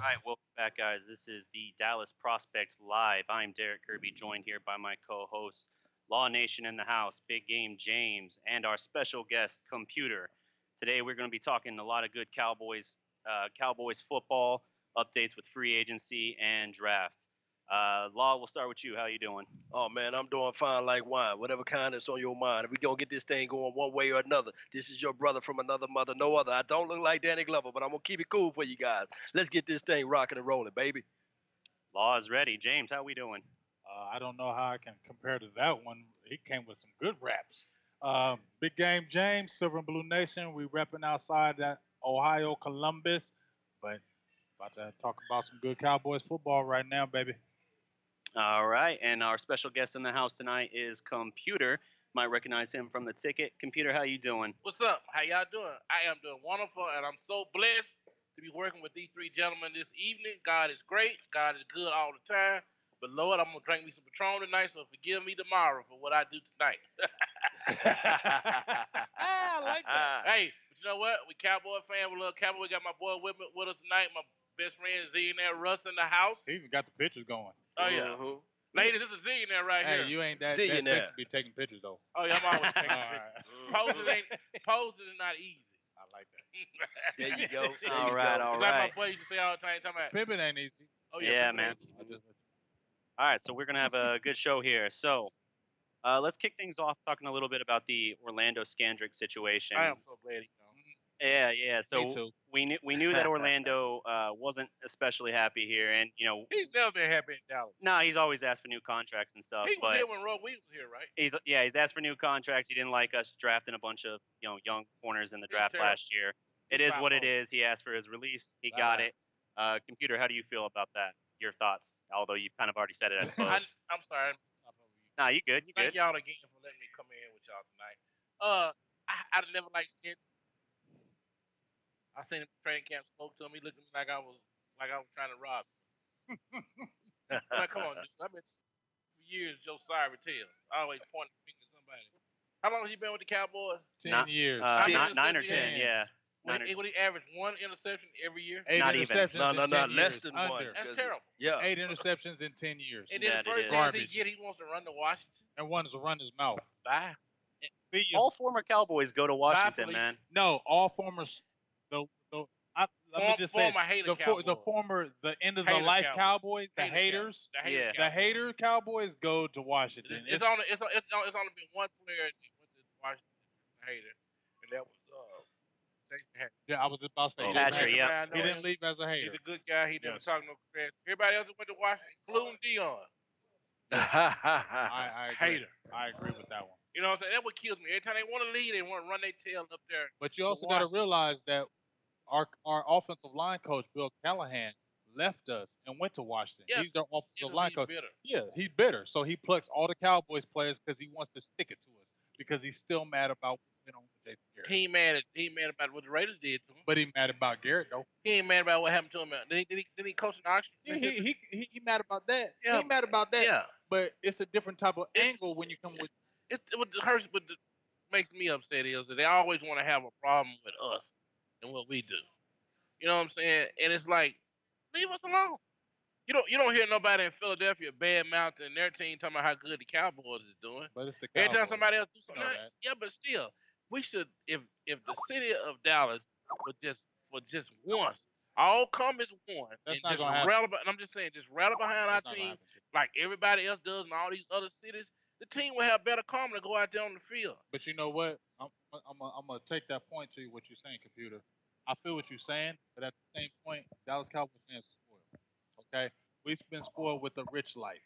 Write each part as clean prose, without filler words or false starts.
right, welcome back, guys. This is the Dallas Prospects Live. I'm Darreck Kirby, joined here by my co-hosts, Law Nation in the house, Big Game James, and our special guest, Computer. Today, we're going to be talking a lot of good Cowboys football updates with free agency and drafts. Law, we'll start with you. How you doing? Oh, man, I'm doing fine like wine, whatever kind that's on your mind. If we going to get this thing going one way or another, this is your brother from another mother, no other. I don't look like Danny Glover, but I'm going to keep it cool for you guys. Let's get this thing rocking and rolling, baby. Law is ready. James, how we doing? I don't know how I can compare to that one. He came with some good raps. Big Game James, Silver and Blue Nation. We repping outside that Ohio, Columbus, but about to talk about some good Cowboys football right now, baby. All right, and our special guest in the house tonight is Computer. Might recognize him from the ticket. Computer, how you doing? What's up? How y'all doing? I am doing wonderful, and I'm so blessed to be working with these three gentlemen this evening. God is great. God is good all the time. But, Lord, I'm going to drink me some Patron tonight, so forgive me tomorrow for what I do tonight. I like that. Hey, but you know what? We Cowboy fan. We love Cowboy. We got my boy with us tonight. My best friend Zillionaire Russ in the house. He even got the pictures going. Oh, yeah. Ladies, this is Zillionaire right here. Hey, you ain't that sexy to be taking pictures, though. Oh, yeah, I'm always taking pictures. Posing is not easy. I like that. There you go. All right. Like my boy used to say all the time, talking about, Pimping ain't easy. oh, Yeah, man. All right, so we're going to have a good show here. So let's kick things off talking a little bit about the Orlando Scandrick situation. I am so glad he gone. Yeah. Me So too. we knew that Orlando wasn't especially happy here, and He's never been happy in Dallas. he's always asked for new contracts and stuff. He was but here when Roy Williams was here, right? he's asked for new contracts. He didn't like us drafting a bunch of young corners in the draft terrible. last year. It is what it is. He asked for his release. He got it. Computer, how do you feel about that? Your thoughts? Although you've kind of already said it, I suppose. I'm sorry. Nah, you good. Thank y'all again for letting me come in with y'all tonight. I never liked Skid. I seen him in training camp, spoke to him. He looked at me like I was trying to rob him. I'm like, come on, dude. I've been for years Joe Sorry Tail. Always pointing the finger at somebody. How long has he been with the Cowboys? 10 years. 9 or 10, yeah. Would he average one interception every year? 8 Not even. interceptions No, in 10 less years. than Under. one. That's terrible. Yeah. 8 interceptions in 10 years. And then That the it first is. chance he Garbage. get, he wants to run to Washington. And one is to run his mouth. Bye. See you. All former Cowboys go to Washington, police. man. No, all formers. Let me just say, Former hater the end of the Hater life Cowboys. Cowboys, the haters, The hater Yeah. the hater Cowboys go to Washington. It's only been one player that went to Washington, the hater, and that was Jason Hatcher. Yeah, I was about to say. Hatcher, he yeah. He didn't leave as a He's hater. a good guy. He never Yes. talked no crap. Everybody else that went to Washington, including Dion, I agree. hater. I agree with that one. You know what I'm saying? That's what kills me. Every time they want to lead, they want to run their tail up there. But you also got to realize that our offensive line coach, Bill Callahan, left us and went to Washington. Yeah. He's their offensive line coach. Bitter. Yeah, he's bitter. So he plucks all the Cowboys players because he wants to stick it to us because he's still mad about what went on with Jason Garrett. He ain't mad about what the Raiders did to him. But he's mad about Garrett, though. He ain't mad about what happened to him. Did he coach in Oxford? Yeah, he mad about that. Yeah. He mad about that. Yeah. But it's a different type of angle when you come with. What makes me upset is that they always want to have a problem with us and what we do. You know what I'm saying? And it's like, leave us alone. You don't hear nobody in Philadelphia bad mouthing their team talking about how good the Cowboys is doing. But it's the Cowboys. Every time somebody else do something, You know that. yeah, but still, we should if the city of Dallas would just once all come as one That's and not just gonna happen. rally. I'm just saying, just rally behind That's our not team gonna happen. like everybody else does in all these other cities. The team will have better karma to go out there on the field. But you know what? I'm gonna take that point to you. What you're saying, computer. I feel what you're saying, but at the same point, Dallas Cowboys fans are spoiled. Okay, we've been spoiled with a rich life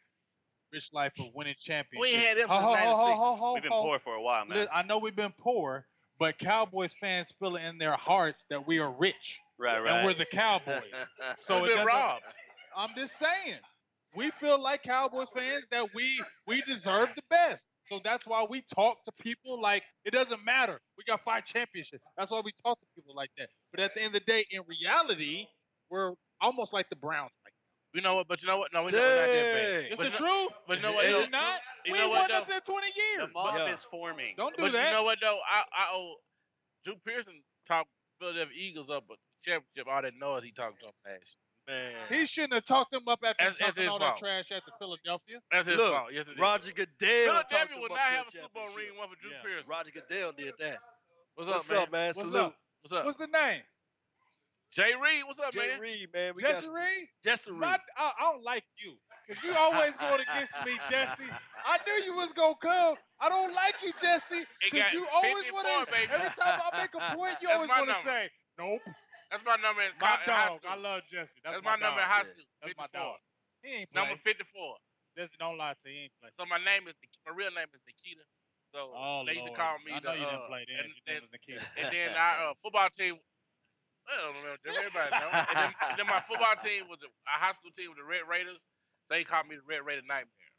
of winning championships. We ain't had them since '96. We've been poor for a while, man. I know we've been poor, but Cowboys fans feel it in their hearts that we are rich Right. and we're the Cowboys. So We've it been doesn't- robbed. I'm just saying, we feel like Cowboys fans that we deserve the best. So that's why we talk to people like it doesn't matter. We got 5 championships. That's why we talk to people like that. But at the end of the day, in reality, we're almost like the Browns right now. You know what? But you know what? No, we're not that bad. It's But the no- truth. But you know what? Is though? it not? You We know ain't what, won though? nothing in 20 The years. mob is forming. Don't do But that. you know what though? I owe Drew Pearson talked Philadelphia Eagles up a championship. All that noise he talked to them last. Man. He shouldn't have talked him up after That's talking his all fault. that trash after Philadelphia. That's his Look, fault. Yes, it is. Roger Goodell talked Philadelphia him would up not to have a a Super Bowl championship. ring one for Drew Yeah, Pearson. Roger Goodell did that. What's up, man? What's Salute. up? What's up? What's the name? Jay Reed, what's up, Jay man? Reed, man. We Jesse got Reed? Jesse Reed. I don't like you. Because you always going against me, Jesse. I knew you was going to come. I don't like you, Jesse. Because you always want to, every time I make a point, you That's always my want to number. say, nope. That's my number in My high dog. school. I love Jesse. That's my number in dog. high school. That's 54. my dog. He ain't play. Number 54. Jesse, don't lie to you. He ain't play. So my real name is Nikita. So they used to call me. I know you didn't play then. Your name was Nikita. And then our football team. I don't remember. Everybody know. And then my football team was our high school team was the Red Raiders. So they called me the Red Raider Nightmare.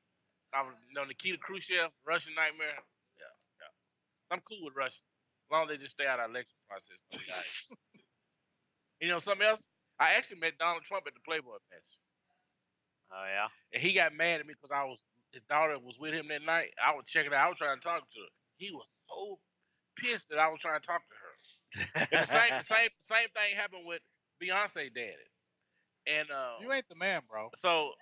I was, Nikita Khrushchev, Russian Nightmare. Yeah. So I'm cool with Russians. As long as they just stay out of our election process. You know something else? I actually met Donald Trump at the Playboy match. Oh yeah. And he got mad at me because his daughter was with him that night. I was checking out. I was trying to talk to her. He was so pissed that I was trying to talk to her. And the same thing happened with Beyonce daddy. And you ain't the man, bro. So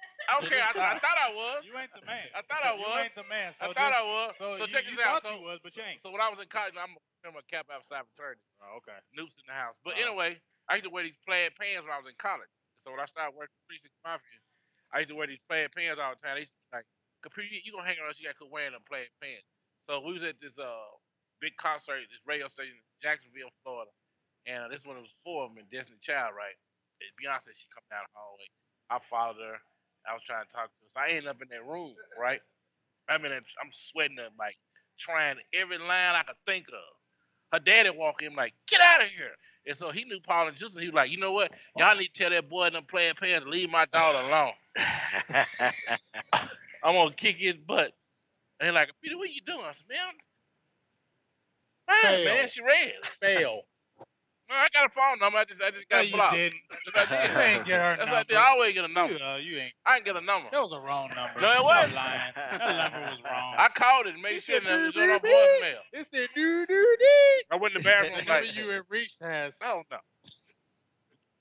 okay, I thought I was. You ain't the man. I thought I was. You ain't the man. So I thought I was. So check you this out. Thought you was, but you ain't. So when I was in college, I'm a Cap outside fraternity. Oh, okay. Noops in the house. But anyway, I used to wear these plaid pants when I was in college. So when I started working for 360 Mafia, I used to wear these plaid pants all the time. They used to be like, "Computer, you gonna hang around? You got to quit wearing them plaid pants." So we was at this big concert, this radio station in Jacksonville, Florida, and this one was 4 of them in Destiny Child, right? And Beyonce, she come down the hallway. I followed her. I was trying to talk to her. So I ended up in that room, right? I'm sweating up, like, trying every line I could think of. Her daddy walked in, like, get out of here. And so he knew Paul and Justin. He was like, you know what? Y'all need to tell that boy in them playing pants to leave my daughter alone. I'm going to kick his butt. And they're like, Peter, what you doing? I said, man, she ran. Fail. No, I got a phone number. I just got blocked. You didn't. Yes, I did. You ain't get her Yes, number. I did. I always get a number. You ain't. I didn't get a number. That was a wrong number. No, it Stop wasn't. lying. That number was wrong. I called it and made sure that it was on our voicemail. It said doo-doo-dee. I went in the bathroom The like, number you had reached has. I don't know.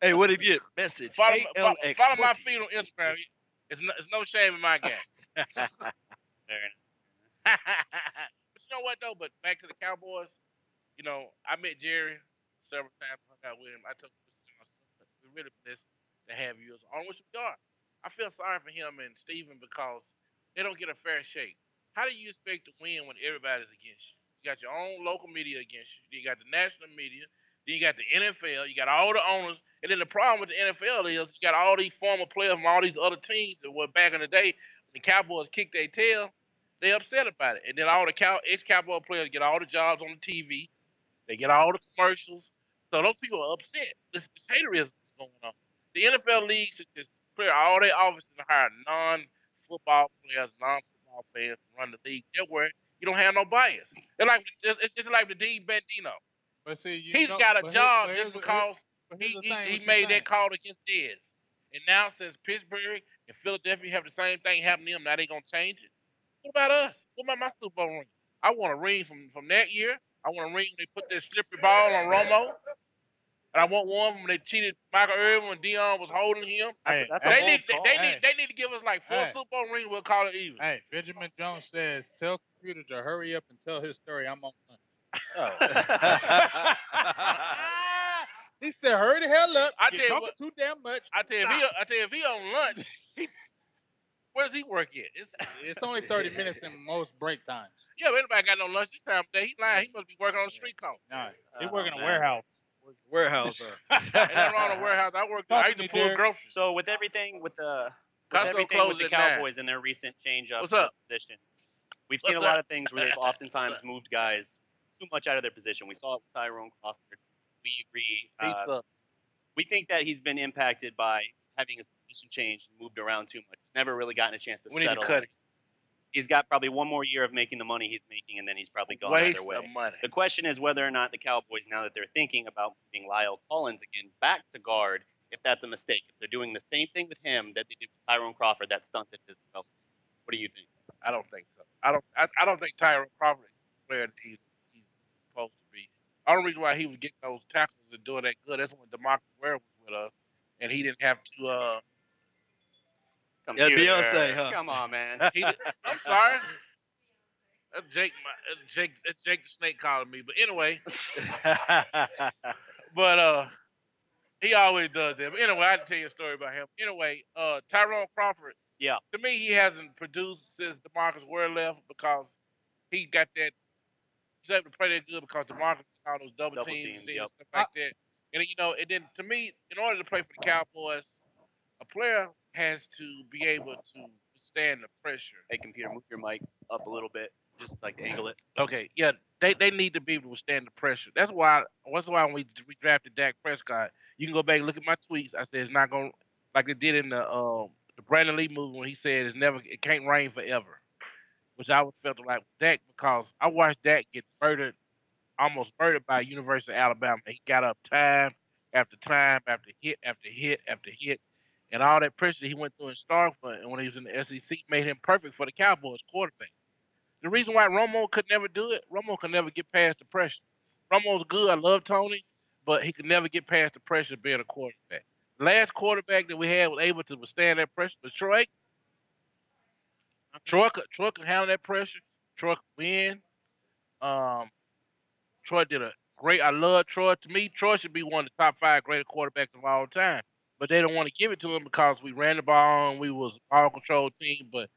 Hey, what did you get? Message. Follow ALX my 20. feed on Instagram. It's no shame in my game. Very But you know what, though? But back to the Cowboys. You know, I met Jerry several times. Hung out with him. I told him, we're really blessed to have you on which we are. I feel sorry for him and Steven because they don't get a fair shake. How do you expect to win when everybody's against you? You got your own local media against you. Then you got the national media. Then you got the NFL. You got all the owners. And then the problem with the NFL is you got all these former players from all these other teams that were back in the day. When the Cowboys kicked their tail, they upset about it. And then all the ex-Cowboy players get all the jobs on the TV. They get all the commercials. So those people are upset. This haterism is going on. The NFL league should just clear all their offices and hire non-football players, non-football fans to run the league. That way you don't have no bias. It's like the Dean Bandino. But see, He's got a job just because he made that call against Dez. And now since Pittsburgh and Philadelphia have the same thing happen to them, now they going to change it. What about us? What about my Super Bowl ring? I want a ring from that year. I want a ring when they put that slippery ball on Romo. And I want one when they cheated Michael Irvin when Dion was holding him. They need to give us like 4 Super Bowl rings. We'll call it even. Hey, Benjamin Jones says, tell computer to hurry up and tell his story. I'm on lunch. Oh. He said, hurry the hell up. I You're tell you talking what, too damn much. I tell you, if he on lunch, where does he work at? It's only 30 minutes in most break times. Yeah, but anybody got no lunch this time of day. He lying. He must be working on the street corner. Nah, he work in a warehouse. Warehouse. Ain't nothing wrong in a warehouse. I used to pull groceries. So with everything with the Costco Cowboys and their recent change-ups of positions, we've seen a lot of things where they've oftentimes moved guys too much out of their position. We saw it with Tyrone Crawford. We agree. He sucks. We think that he's been impacted by having his position changed and moved around too much. Never really gotten a chance to settle. We need to cut it. He's got probably one more year of making the money he's making, and then he's probably gone either way. Of money. The question is whether or not the Cowboys, now that they're thinking about moving Lyle Collins again back to guard, if that's a mistake. If they're doing the same thing with him that they did with Tyrone Crawford, that stunted his development. What do you think? I don't think so. I don't think Tyrone Crawford is the player that he's supposed to be. The only reason why he was getting those tackles and doing that good, that's when DeMarcus Ware was with us. and he didn't have to. Yeah, Computer. Beyonce, huh? Come on, man. I'm sorry. Jake the Snake calling me. But anyway, he always does that. But anyway, I had to tell you a story about him. Anyway, Tyrone Crawford. Yeah. To me, he hasn't produced since DeMarcus Ware left because he got that. He's able to play that good because DeMarcus got all those double teams and yep. stuff like that. And and then to me, in order to play for the Cowboys, a player has to be able to withstand the pressure. Hey, computer, move your mic up a little bit. Just like angle it. Okay, yeah, they need to be able to withstand the pressure. That's why when we drafted Dak Prescott, you can go back and look at my tweets. I said it's not going like they did in the Brandon Lee movie when he said it can't rain forever, which I was felt like Dak because I watched Dak get almost murdered by University of Alabama. He got up time after time after hit after hit after hit, and all that pressure he went through in Starkville and when he was in the SEC made him perfect for the Cowboys quarterback. The reason why Romo could never do it, Romo could never get past the pressure. Romo's good. I love Tony, but he could never get past the pressure of being a quarterback. The last quarterback that we had was able to withstand that pressure was Troy. Troy could handle that pressure. Troy could win. Troy did a great. I love Troy. To me, Troy should be one of the top 5 greatest quarterbacks of all time. But they don't want to give it to him because we ran the ball and we was a ball control team. But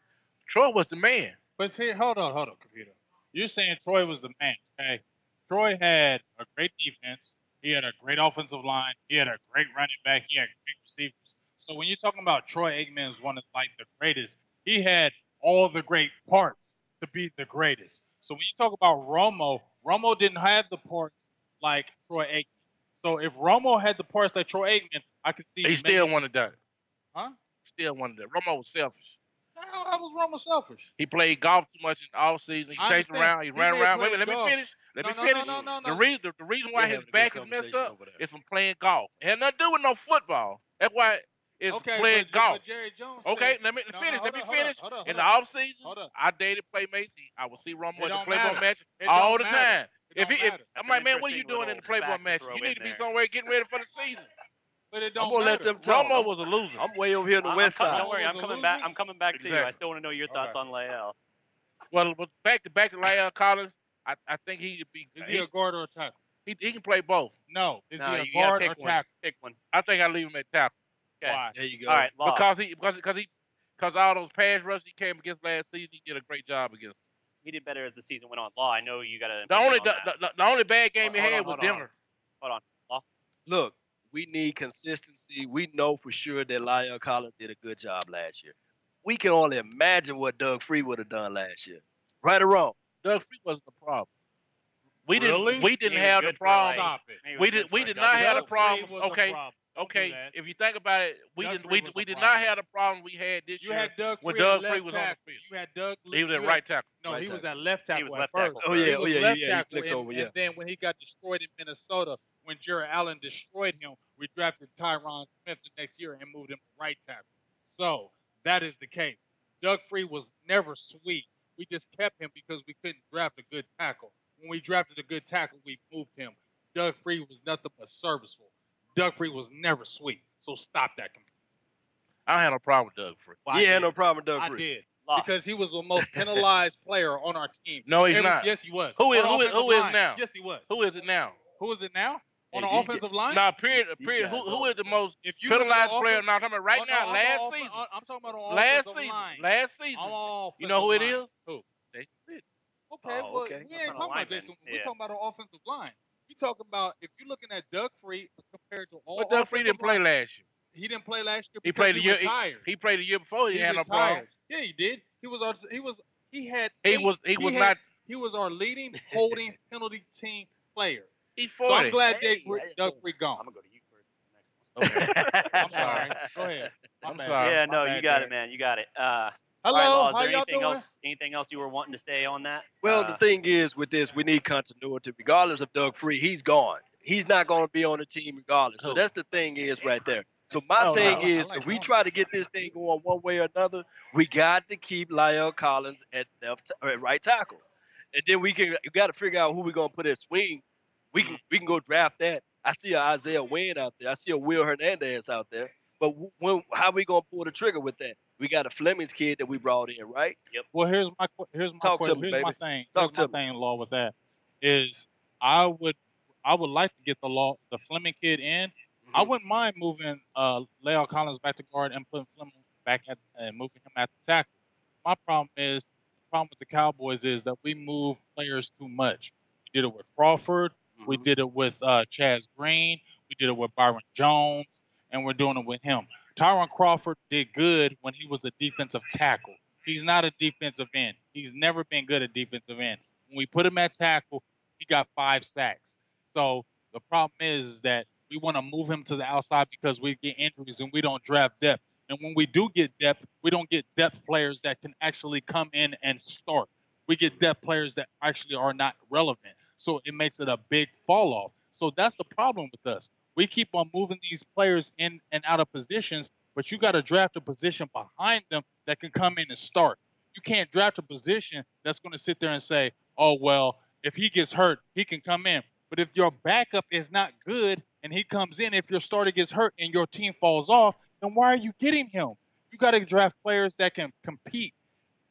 Troy was the man. But see, hold on, computer. You're saying Troy was the man, okay? Troy had a great defense. He had a great offensive line. He had a great running back. He had great receivers. So when you're talking about Troy Aikman as one of like the greatest, he had all the great parts to be the greatest. So when you talk about Romo didn't have the parts like Troy Aikman. So if Romo had the parts like Troy Aikman, I could see. He still wouldn't have done it. Huh? Still wouldn't have done it. Romo was selfish. How was Romo selfish? He played golf too much in the offseason. He chased around. He ran around. Wait a minute, let me finish. Let me finish. No. The reason why his back is messed up is from playing golf. It had nothing to do with no football. That's why it's playing golf. But Jerry Jones okay, said, let me finish. Let me finish. In the hold offseason, I dated Playmates. I would see Romo at the don't Playboy matter. match It all don't the matter. time. It don't matter. I'm That's like, an man, what are you interesting doing in the little Playboy fact to match? throw You in need to be there. somewhere getting ready for the season. But it I'm don't gonna let matter. them talk. Romo was a loser. I'm way over here on the west side. Don't worry, I'm Was a coming back. loser? I'm coming back to you. I Exactly. still want to know your thoughts on Lael. Well, back to Lyle Collins. I think he'd be. Is he a guard or a tackle? He can play both. No. Is No, he a you gotta guard pick or one. tackle? Pick one. I think I leave him at tackle. Okay. Why? There you go. All right, Law. Because all those pass rushes he came against last season, he did a great job against. He did better as the season went on. Law, I know you got to. The only bad game he had was Denver. Hold on. Law. Look, we need consistency. We know for sure that Lyle Collins did a good job last year. We can only imagine what Doug Free would have done last year. Right or wrong? Doug Free wasn't the problem. We Really? didn't He was have the good for, problem. Stop it. He was We good did for we a did double. not have the Doug problem. Free was a Okay. problem. Don't do Okay. that. If you think about it, we Doug did Free was we a did problem. not have the problem we had this You year had Doug when Free Doug at Free left was on the tackle. field. You had Doug. He was you at had- right tackle. No, Right he was tackle. at left tackle. was at left first. tackle Oh, He yeah, was oh, yeah, left he tackle, flicked over, yeah. And then when he got destroyed in Minnesota, when Jared Allen destroyed him, we drafted Tyron Smith the next year and moved him to right tackle. So that is the case. Doug Free was never sweet. We just kept him because we couldn't draft a good tackle. When we drafted a good tackle, we moved him. Doug Free was nothing but serviceable. Doug Free was never sweet. So stop that. I don't have no problem with Doug Free. Well, I Yeah, did. no problem with Doug I Free. did. Law. Because he was the most penalized player on our team. No, he's not. Yes, he was. Who is- On who is- offensive who is line. now? Yes, he was. Who is it now? Who is it now? On Hey, the these offensive line? No, period. These Period. guys Who is the most If you look at penalized the player? offense- No, I'm talking about right Oh, no, now, I'm last on season. I'm talking about on Last offensive season. line. Last season. I'm on You know who it offensive is? line. Who? Jason Pitt. Okay, Oh, well, okay. we That's ain't not a talking about lineman. Jason. Yeah. We're talking about an offensive line. You talking about if you're looking at Doug Free compared to all But Doug Free didn't offensive play line, last year. He didn't play last year He because played the year. retired. He played the year before. He He had no problem. retired. Yeah, he did. He was our leading holding penalty team player. He's So 40. I'm glad Hey, Doug Free I'm gone. gonna go to you first. For the next one. Okay. I'm sorry. Go ahead. I'm bad. sorry. Yeah, My no, bad, you got Derek. it, man. You got it. Hello, all right, Law, is how there y'all anything doing? anything else you were wanting to say on that? Well, the thing is with this, we need continuity. Regardless of Doug Free, he's gone. He's not going to be on the team regardless. So Who? that's the thing is right there. So my Oh, thing no. is, I like if we Lawrence. try to get this thing going one way or another, we got to keep Lyle Collins at right tackle, and then we got to figure out who we're going to put at swing. We can go draft that. I see a Isaiah Wynn out there. I see a Will Hernandez out there. But how we gonna pull the trigger with that? We got a Fleming's kid that we brought in, right? Well, here's my Talk to me, here's baby. my thing. Talk Here's to my me. thing, Law, with that is I would like to get the Fleming kid in. I wouldn't mind moving Leo Collins back to guard and putting Fleming back at and moving him at the tackle. My problem with the Cowboys is that we move players too much. We did it with Crawford. We did it with Chaz Green. We did it with Byron Jones, and we're doing it with him. Tyron Crawford did good when he was a defensive tackle. He's not a defensive end. He's never been good at defensive end. When we put him at tackle, he got 5 sacks. So the problem is that we want to move him to the outside because we get injuries and we don't draft depth. And when we do get depth, we don't get depth players that can actually come in and start. We get depth players that actually are not relevant. So it makes it a big fall off. So that's the problem with us. We keep on moving these players in and out of positions, but you got to draft a position behind them that can come in and start. You can't draft a position that's going to sit there and say, oh, well, if he gets hurt, he can come in. But if your backup is not good and he comes in, if your starter gets hurt and your team falls off, then why are you getting him? You got to draft players that can compete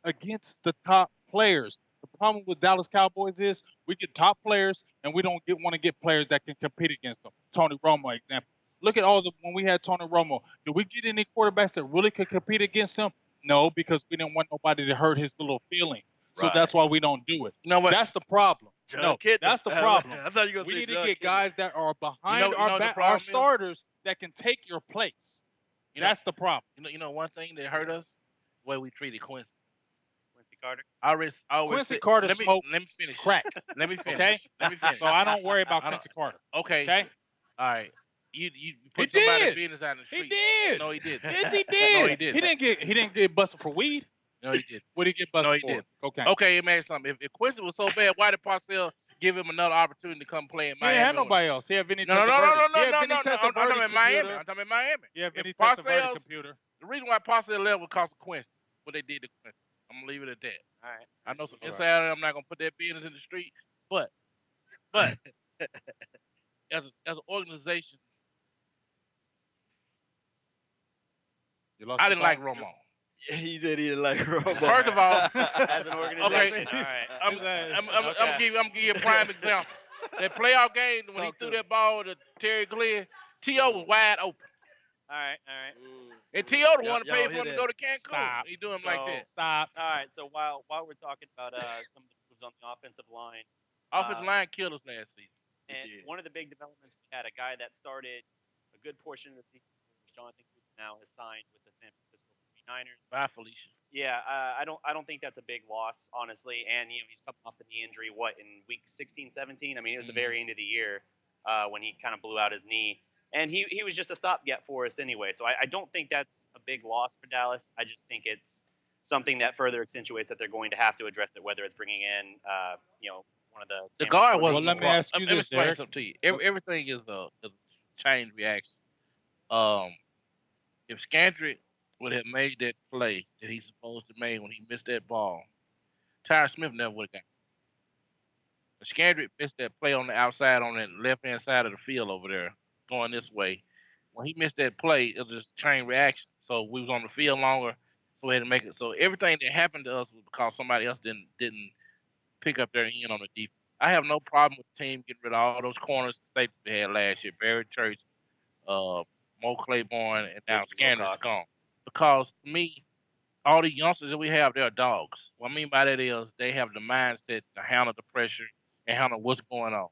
against the top players. The problem with Dallas Cowboys is we get top players and we don't want to get players that can compete against them. Tony Romo example. Look at when we had Tony Romo. Did we get any quarterbacks that really could compete against him? No, because we didn't want nobody to hurt his little feelings. So that's why we don't do it. You know what? That's the problem. That's the problem. I thought you were We going to need say to John get guys that are behind our problem starters that can take your place. That's the problem. You know one thing that hurt us? The way we treated Quincy Carter. I always Quincy Carter let me finish. Crack. Let me finish. Okay? Let me finish. So I don't worry about Quincy Carter. Okay. Okay? All right. You put He somebody's did. business out in the street. He did. No, he didn't. Yes, he did. No, he didn't. He didn't get busted for weed. No, he didn't. What did he get busted No, he for? didn't. Okay. Okay, it made something. If Quincy was so bad, why did Parcells give him another opportunity to come play in He Miami? didn't have nobody else. He had Vinny No. Testaverde. I'm talking about Miami. I'm talking about Miami. Yeah, Vinny If Testaverde computer. The reason why Parcells left was because of Quincy. What they did to Quincy. I'm gonna leave it at that. All right. I know some insider. I'm not gonna put that business in the street, but as an organization, I didn't like Romo. He said he didn't like Romo. First of all, as an organization, okay, all right. I'm gonna give you a prime example. That playoff game when he threw that ball to Terry Glenn, T.O. was wide open. All right. And T.O. the one to pay for him to go to Cancun. Stop. He do him like that. Stop. All right. So while we're talking about some of the moves on the offensive line, Offensive line killed us last season. and one of the big developments we had a guy that started a good portion of the season, Jonathan Cooper, now has signed with the San Francisco 49ers. Bye, Felicia. Yeah, I don't think that's a big loss, honestly. And he's coming off the knee injury. What, in week 16, 17? I mean, it was the very end of the year when he kind of blew out his knee, and he was just a stopgap for us anyway. So I don't think that's a big loss for Dallas. I just think it's something that further accentuates that they're going to have to address it, whether it's bringing in one of the guard was. Well, let me ask you Let me this, explain Derek. something to you. Everything is a chain reaction. If Scandrick would have made that play that he's supposed to make when he missed that ball, Tyron Smith never would have got it. If Scandrick missed that play on the outside on that left-hand side of the field over there, going this way. When he missed that play, it was just a chain reaction. So we was on the field longer, so we had to make it. So everything that happened to us was because somebody else didn't pick up their end on the defense. I have no problem with the team getting rid of all those corners and safeties they had last year. Barry Church, Mo Claiborne, and now Scandrick's gone. Because to me, all the youngsters that we have, they're dogs. What I mean by that is they have the mindset to handle the pressure and handle what's going on.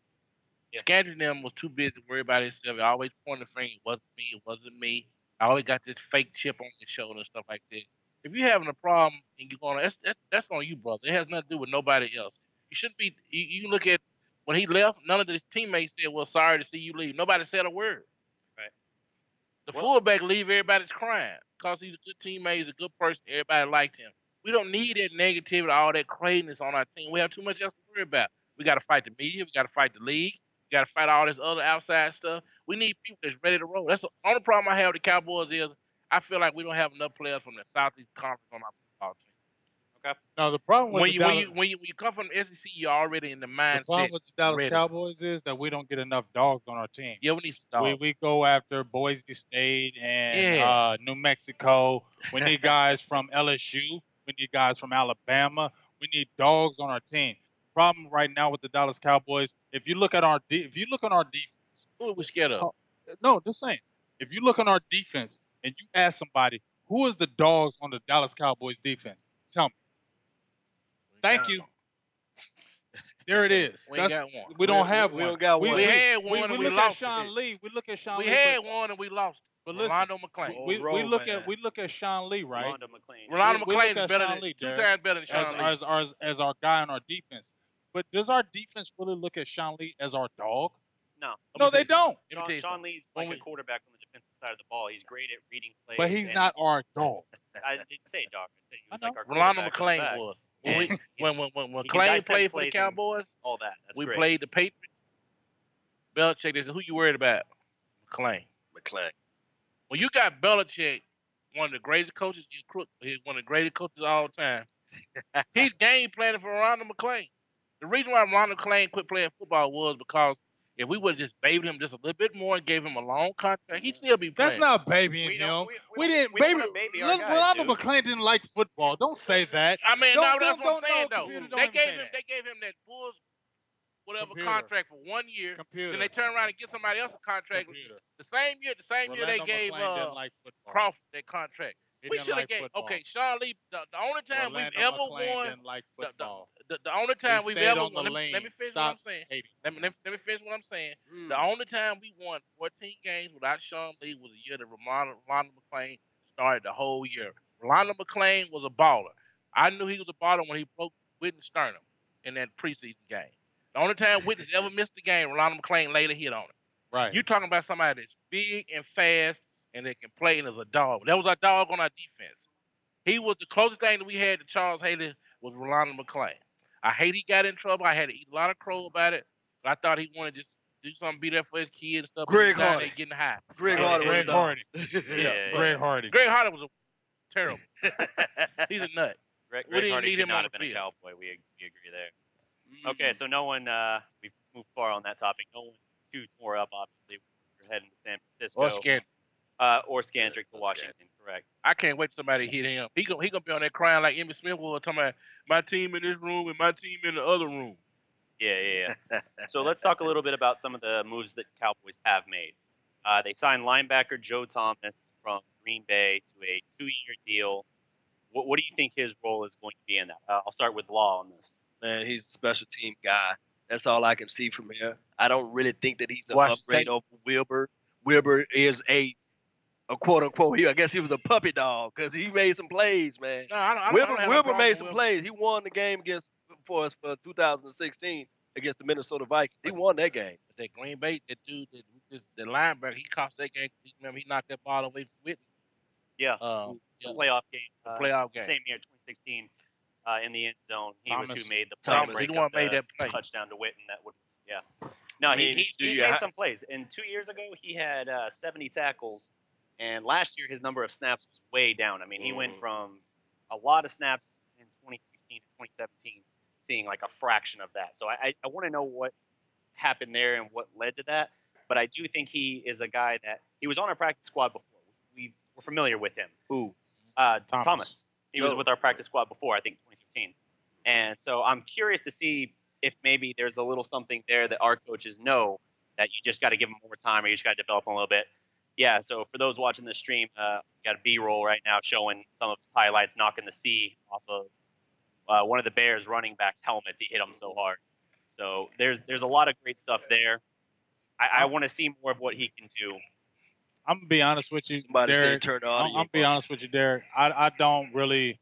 Yeah. Scandrick and them was too busy worried about himself. He always pointing the finger. It wasn't me. I always got this fake chip on his shoulder and stuff like that. If you're having a problem and you're going, that's on you, brother. It has nothing to do with nobody else. You shouldn't be. You can look at when he left. None of his teammates said, "Well, sorry to see you leave." Nobody said a word. Right. The fullback leave. Everybody's crying because he's a good teammate. He's a good person. Everybody liked him. We don't need that negativity, all that craziness on our team. We have too much else to worry about. We got to fight the media. We got to fight the league. We got to fight all this other outside stuff. We need people that's ready to roll. That's the only problem I have with the Cowboys is I feel like we don't have enough players from the Southeast Conference on our football team. Okay. No, the problem with When the you, Dallas, when you come from the SEC, you're already in the the mindset. problem with the Dallas ready. Cowboys is that we don't get enough dogs on our team. Yeah, we need some dogs. We go after Boise State and Yeah. New Mexico. We need guys from LSU. We need guys from Alabama. We need dogs on our team. Problem right now with the Dallas Cowboys, if you look at our defense, Who are we scared of? no, just saying, if you look on our defense and you ask somebody who is the dogs on the Dallas Cowboys defense, tell me. Thank you. There it is. We ain't got one. We don't have one. We don't got one. We had one and we look lost at Sean Lee. We look at Sean We Lee. had one and we lost. But listen, Rolando McClain. we Roll, look man. at Sean Lee, right? Rolando McClain. Rolando we look McClain is at better Sean than Lee, two Darreck, times better than Sean Lee. as our guy on our defense. But does our defense really look at Sean Lee as our dog? No. No, they don't. Let me tell you Sean something. Lee's like a quarterback on the defensive side of the ball. He's great at reading plays. But he's and not our dog. I didn't say dog. I said he was I like our Rolando quarterback on the McClain back. was. And When he can McClain dissect played for the plays and Cowboys, all that. That's we great. played the Patriots. Belichick, they said, who you worried about? McClain. McClain. When you got Belichick, one of the greatest coaches, he's one of the greatest coaches of all time. He's game planning for Rolando McClain. The reason why Rolando McClain quit playing football was because if we would have just babied him just a little bit more and gave him a long contract, he'd still be playing. That's not babying him. We didn't baby. Rolando McClain didn't like football. Don't say that. I mean, Don't- no, that's don't- what I'm saying don't- though. computer, They don't gave say him that. that Bulls whatever Computer. contract for 1 year. Computer. Then they turn around and get somebody else a contract. Computer. The same year they Rolando gave McClain didn't like football. Crawford that contract. He We didn't should have like gave. football. Okay, Sean Lee. The only time Rolando we've ever McClain won. didn't like football. The only time we've stayed ever on the won. lane. Let me finish Stop what I'm saying. hating. Let me finish what I'm saying. The only time we won 14 games without Sean Lee was the year that Rolando McClain started the whole year. Rolando McClain was a baller. I knew he was a baller when he broke Whitney's sternum in that preseason game. The only time Whitney's ever missed a game, Rolando McClain laid a hit on it. Right. You talking about somebody that's big and fast and that can play and is a dog. That was our dog on our defense. He was the closest thing that we had to Charles Haley was Rolando McClain. I hate he got in trouble. I had to eat a lot of crow about it. But I thought he wanted to just do something, be there for his kids and stuff. Greg But he's down Hardy. there getting high. Greg Hardy. Hardy. Greg Hardy. Yeah. Greg Hardy. Greg Hardy was terrible. He's a nut. Greg didn't Hardy need should him not on have the been a field. Cowboy. We agree there. Okay, so no one. We've moved far on that topic. No one's too tore up. Obviously, we're heading to San Francisco Or scared. or Scandrick to Or Washington. Correct. I can't wait till somebody hit him. He gonna be on there crying like Emmitt Smith was talking about my team in this room and my team in the other room. Yeah. So let's talk a little bit about some of the moves that Cowboys have made. They signed linebacker Joe Thomas from Green Bay to a 2-year deal. What do you think his role is going to be in that? I'll start with Law on this. Man, he's a special team guy. That's all I can see from here. I don't really think that he's an Watch upgrade tape. over Wilbur. Wilbur is a quote unquote. I guess he was a puppy dog because he made some plays, man. No, I don't have Wilbur no problem made with some Wilbur. plays. He won the game for us for 2016 against the Minnesota Vikings. He won that game. But that Green Bay, that dude, the linebacker, he cost that game. Remember, he knocked that ball away from Whitney. Yeah. Yeah. The playoff game. Playoff game. Same year, 2016, in the end zone. He was Thomas. who made the Thomas. play break He's the one up made the that play. touchdown to Witten. That would, yeah. No, I mean, he's do you made ha- some plays. And 2 years ago, he had 70 tackles. And last year, his number of snaps was way down. I mean, he went from a lot of snaps in 2016 to 2017, seeing like a fraction of that. So I want to know what happened there and what led to that. But I do think he is a guy that he was on our practice squad before. We're familiar with him. Who? Thomas. He was So- with our practice squad before, I think 2015. And so I'm curious to see if maybe there's a little something there that our coaches know that you just got to give him more time or you just got to develop him a little bit. Yeah, so for those watching the stream, got a B-roll right now showing some of his highlights knocking the C off of one of the Bears running back's helmets. He hit him so hard. So there's a lot of great stuff there. I want to see more of what he can do. I'm gonna be honest with you, Somebody said Derek. turn the I'm audio. gonna be honest with you, Derek. I don't really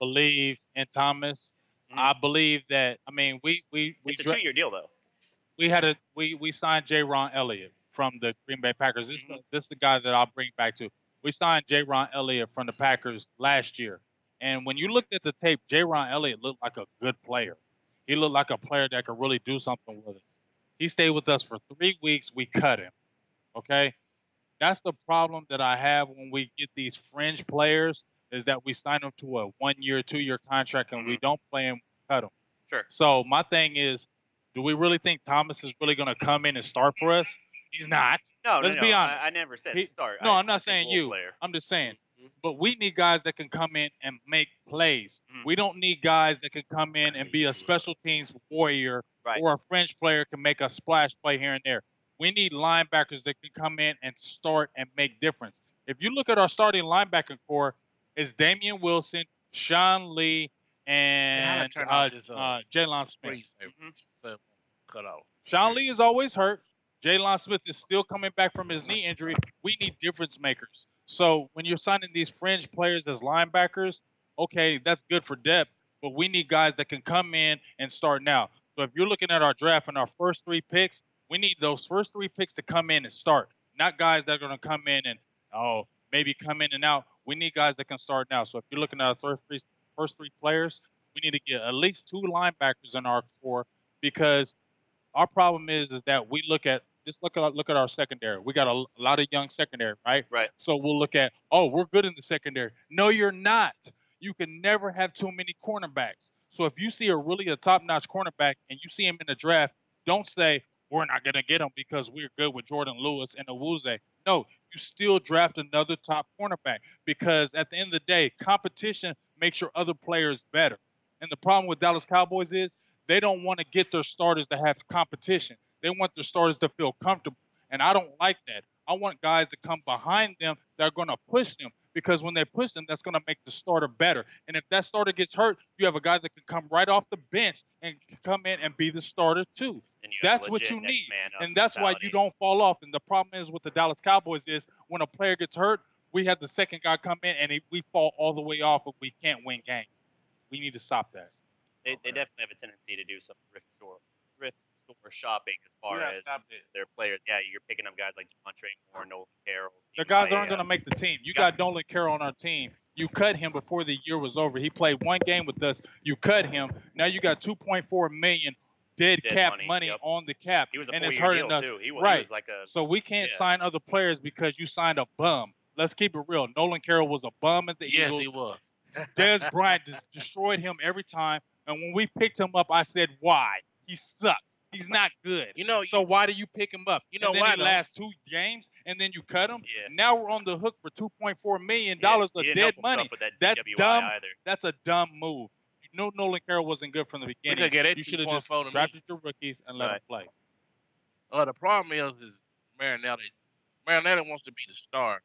believe in Thomas. Mhm. I believe that. I mean, we It's a 2-year deal, though. we signed J. Ron Elliott from the Green Bay Packers. This is the guy that I'll bring back to. We signed J. Ron Elliott from the Packers last year, and when you looked at the tape, J. Ron Elliott looked like a good player. He looked like a player that could really do something with us. He stayed with us for 3 weeks. We cut him. Okay, that's the problem that I have when we get these fringe players is that we sign them to a 1 year, 2 year contract, and we don't play him, cut him. Sure. So my thing is, do we really think Thomas is really going to come in and start for us? He's not. No, Let's be honest. I never said start. No, I'm I not think saying role you. player. I'm just saying. But we need guys that can come in and make plays. We don't need guys that can come in and be a special teams warrior or a French player can make a splash play here and there. We need linebackers that can come in and start and make difference. If you look at our starting linebacker core, it's Damian Wilson, Sean Lee, and Jalen Smith. Cut off. Sean Lee is always hurt. Jalen Smith is still coming back from his knee injury. We need difference makers. So when you're signing these fringe players as linebackers, okay, that's good for depth, but we need guys that can come in and start now. So if you're looking at our draft and our first 3 picks, we need those first 3 picks to come in and start, not guys that are going to come in and, maybe come in and out. We need guys that can start now. So if you're looking at our first 3 players, we need to get at least 2 linebackers in our core, because our problem is that we look at our secondary. We got a lot of young secondary, right? Right. So we'll look at, we're good in the secondary. No, you're not. You can never have too many cornerbacks. So if you see a top-notch cornerback and you see him in the draft, don't say, we're not going to get him because we're good with Jordan Lewis and Awuzie. No, you still draft another top cornerback, because at the end of the day, competition makes your other players better. And the problem with Dallas Cowboys is they don't want to get their starters to have competition. They want their starters to feel comfortable. And I don't like that. I want guys to come behind them that are going to push them, because when they push them, that's going to make the starter better. And if that starter gets hurt, you have a guy that can come right off the bench and come in and be the starter too. That's what you need. And that's why you don't fall off. And the problem is with the Dallas Cowboys is when a player gets hurt, we have the second guy come in and we fall all the way off, but we can't win games. We need to stop that. They definitely have a tendency to do some thrift store shopping as far as their players. Yeah, you're picking up guys like Montre Moore, Nolan Carroll. The guys aren't going to make the team. You got Nolan Carroll on our team. You cut him before the year was over. He played 1 game with us. You cut him. Now you got $2.4 million dead cap money on the cap, he was a and it's hurting us. Too. He was like so we can't sign other players because you signed a bum. Let's keep it real. Nolan Carroll was a bum at the Eagles. Yes, he was. Des Bryant destroyed him every time. And when we picked him up, I said, why? He sucks. He's not good. So why do you pick him up? And then he lasts 2 games, and then you cut him? Yeah. Now we're on the hook for $2.4 million of dead money. That's dumb. That's a dumb move. You know Nolan Carroll wasn't good from the beginning. You should have just drafted your rookies and let them play. The problem is Marinelli. Marinelli wants to be the star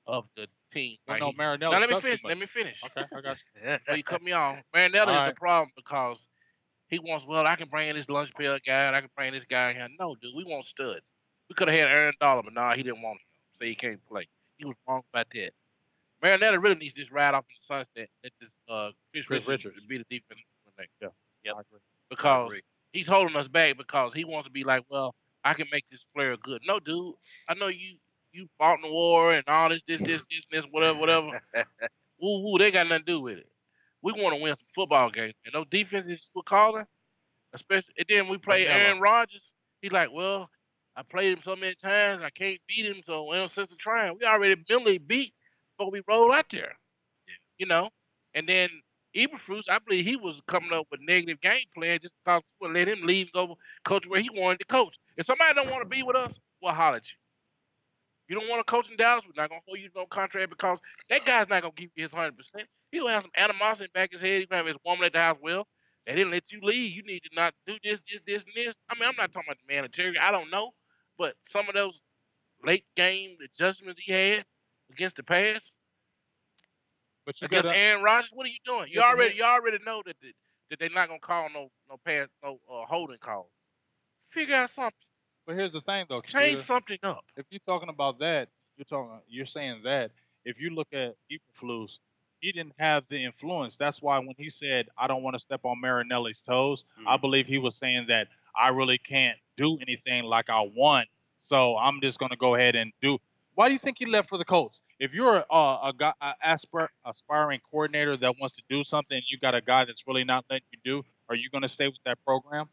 of the team. No, Marinelli. Now let me finish. Okay, I got you. So you cut me off. Marinelli is the problem because he wants, I can bring in this lunch pail guy and I can bring this guy here. No, dude, we want studs. We could have had Aaron Donald, but nah, he didn't want him. So he can't play. He was wrong about that. Marinelli really needs to just ride off in the sunset. Let this Chris Richards be the defense. Yeah. Yep. Because he's holding us back because he wants to be like, I can make this player good. No, dude. I know you fought in the war and all this, whatever. Woo, they got nothing to do with it. We want to win some football games. And those defenses we're calling, especially, and then we play Aaron Rodgers. He's like, I played him so many times, I can't beat him, so we don't sense of trying. We already mentally beat before we roll out there. Yeah. And then Eberflus, I believe he was coming up with negative game plan just because we would let him leave and go coach where he wanted to coach. If somebody don't want to be with us, we'll holler at you. You don't want to coach in Dallas, we're not going to hold you to no contract because that guy's not going to give you his 100%. He's going to have some animosity back his head. He's going to have his woman at the house. Well, they didn't let you leave. You need to not do this, and this. I mean, I'm not talking about the managerial. I don't know. But some of those late game adjustments he had against the pass, against Aaron Rodgers, what are you doing? You already know that they're not going to call no pass, no holding calls. Figure out something. But here's the thing, though. Change something up. If you're talking about that, you're saying that. If you look at Eberflus, he didn't have the influence. That's why when he said, I don't want to step on Marinelli's toes, I believe he was saying that I really can't do anything like I want, so I'm just going to go ahead and do. Why do you think he left for the Colts? If you're a aspiring coordinator that wants to do something, and you got a guy that's really not letting you do, are you going to stay with that program?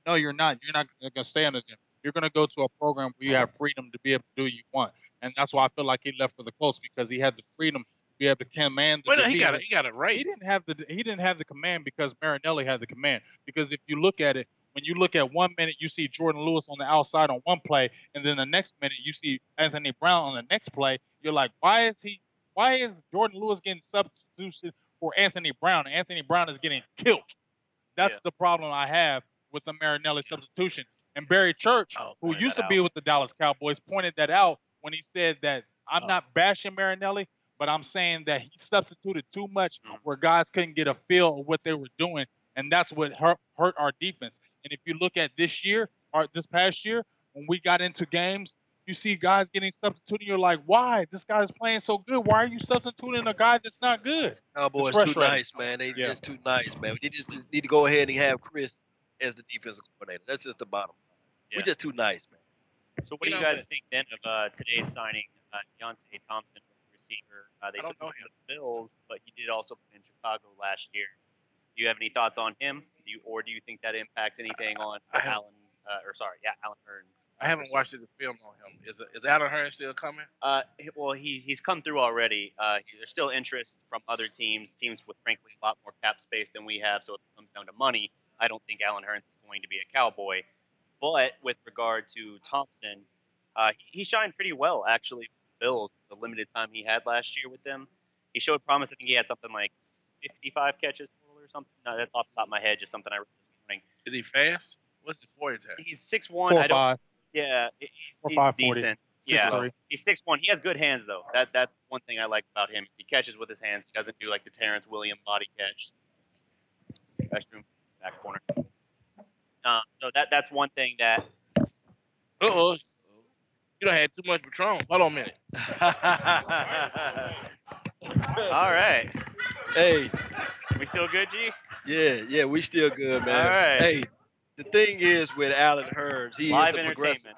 No, you're not. You're not going to stay under them. You're going to go to a program where you have freedom to be able to do what you want. And that's why I feel like he left for the Colts, because he had the freedom be able to command the Well, no, he defense. got it right. He didn't have the command because Marinelli had the command. Because if you look at it, when you look at 1 minute, you see Jordan Lewis on the outside on one play, and then the next minute you see Anthony Brown on the next play. You're like, why is Jordan Lewis getting substitution for Anthony Brown? Anthony Brown is getting killed. That's the problem I have with the Marinelli substitution. And Barry Church, who used to be with the Dallas Cowboys, pointed that out when he said that I'm not bashing Marinelli, but I'm saying that he substituted too much where guys couldn't get a feel of what they were doing, and that's what hurt our defense. And if you look at this year, or this past year, when we got into games, you see guys getting substituted. You're like, why? This guy's playing so good. Why are you substituting a guy that's not good? Cowboys too nice, man. They just too nice, man. We just need to go ahead and have Chris as the defensive coordinator. That's just the bottom. Yeah. We're just too nice, man. So what do you guys think then of today's signing, Deontay Thompson, receiver? They took him from the Bills, but he did also play in Chicago last year. Do you have any thoughts on him? Do you think that impacts anything on Alan Hearns? I haven't watched the film on him. Is Alan Hearns still coming? Well, he's come through already. There's still interest from other teams with frankly a lot more cap space than we have. So if it comes down to money, I don't think Alan Hearns is going to be a Cowboy. But with regard to Thompson, he shined pretty well actually with the Bills. The limited time he had last year with them, he showed promise. I think he had something like 55 catches total or something. No, that's off the top of my head, just something I read this morning. Is he fast? What's the 40 tag? He's 6'1". 4'5". Yeah, he's 4'5", decent. 40. Yeah, 6'3". he's 6'1". He has good hands though. That's one thing I like about him. Is he catches with his hands. He doesn't do like the Terrence Williams body catch. Best room back corner. So that's one thing that. You don't have too much Patron. Hold on a minute. All right. Hey, we still good, G? Yeah, we still good, man. All right. Hey, the thing is with Alan Hearns, he is a progressive.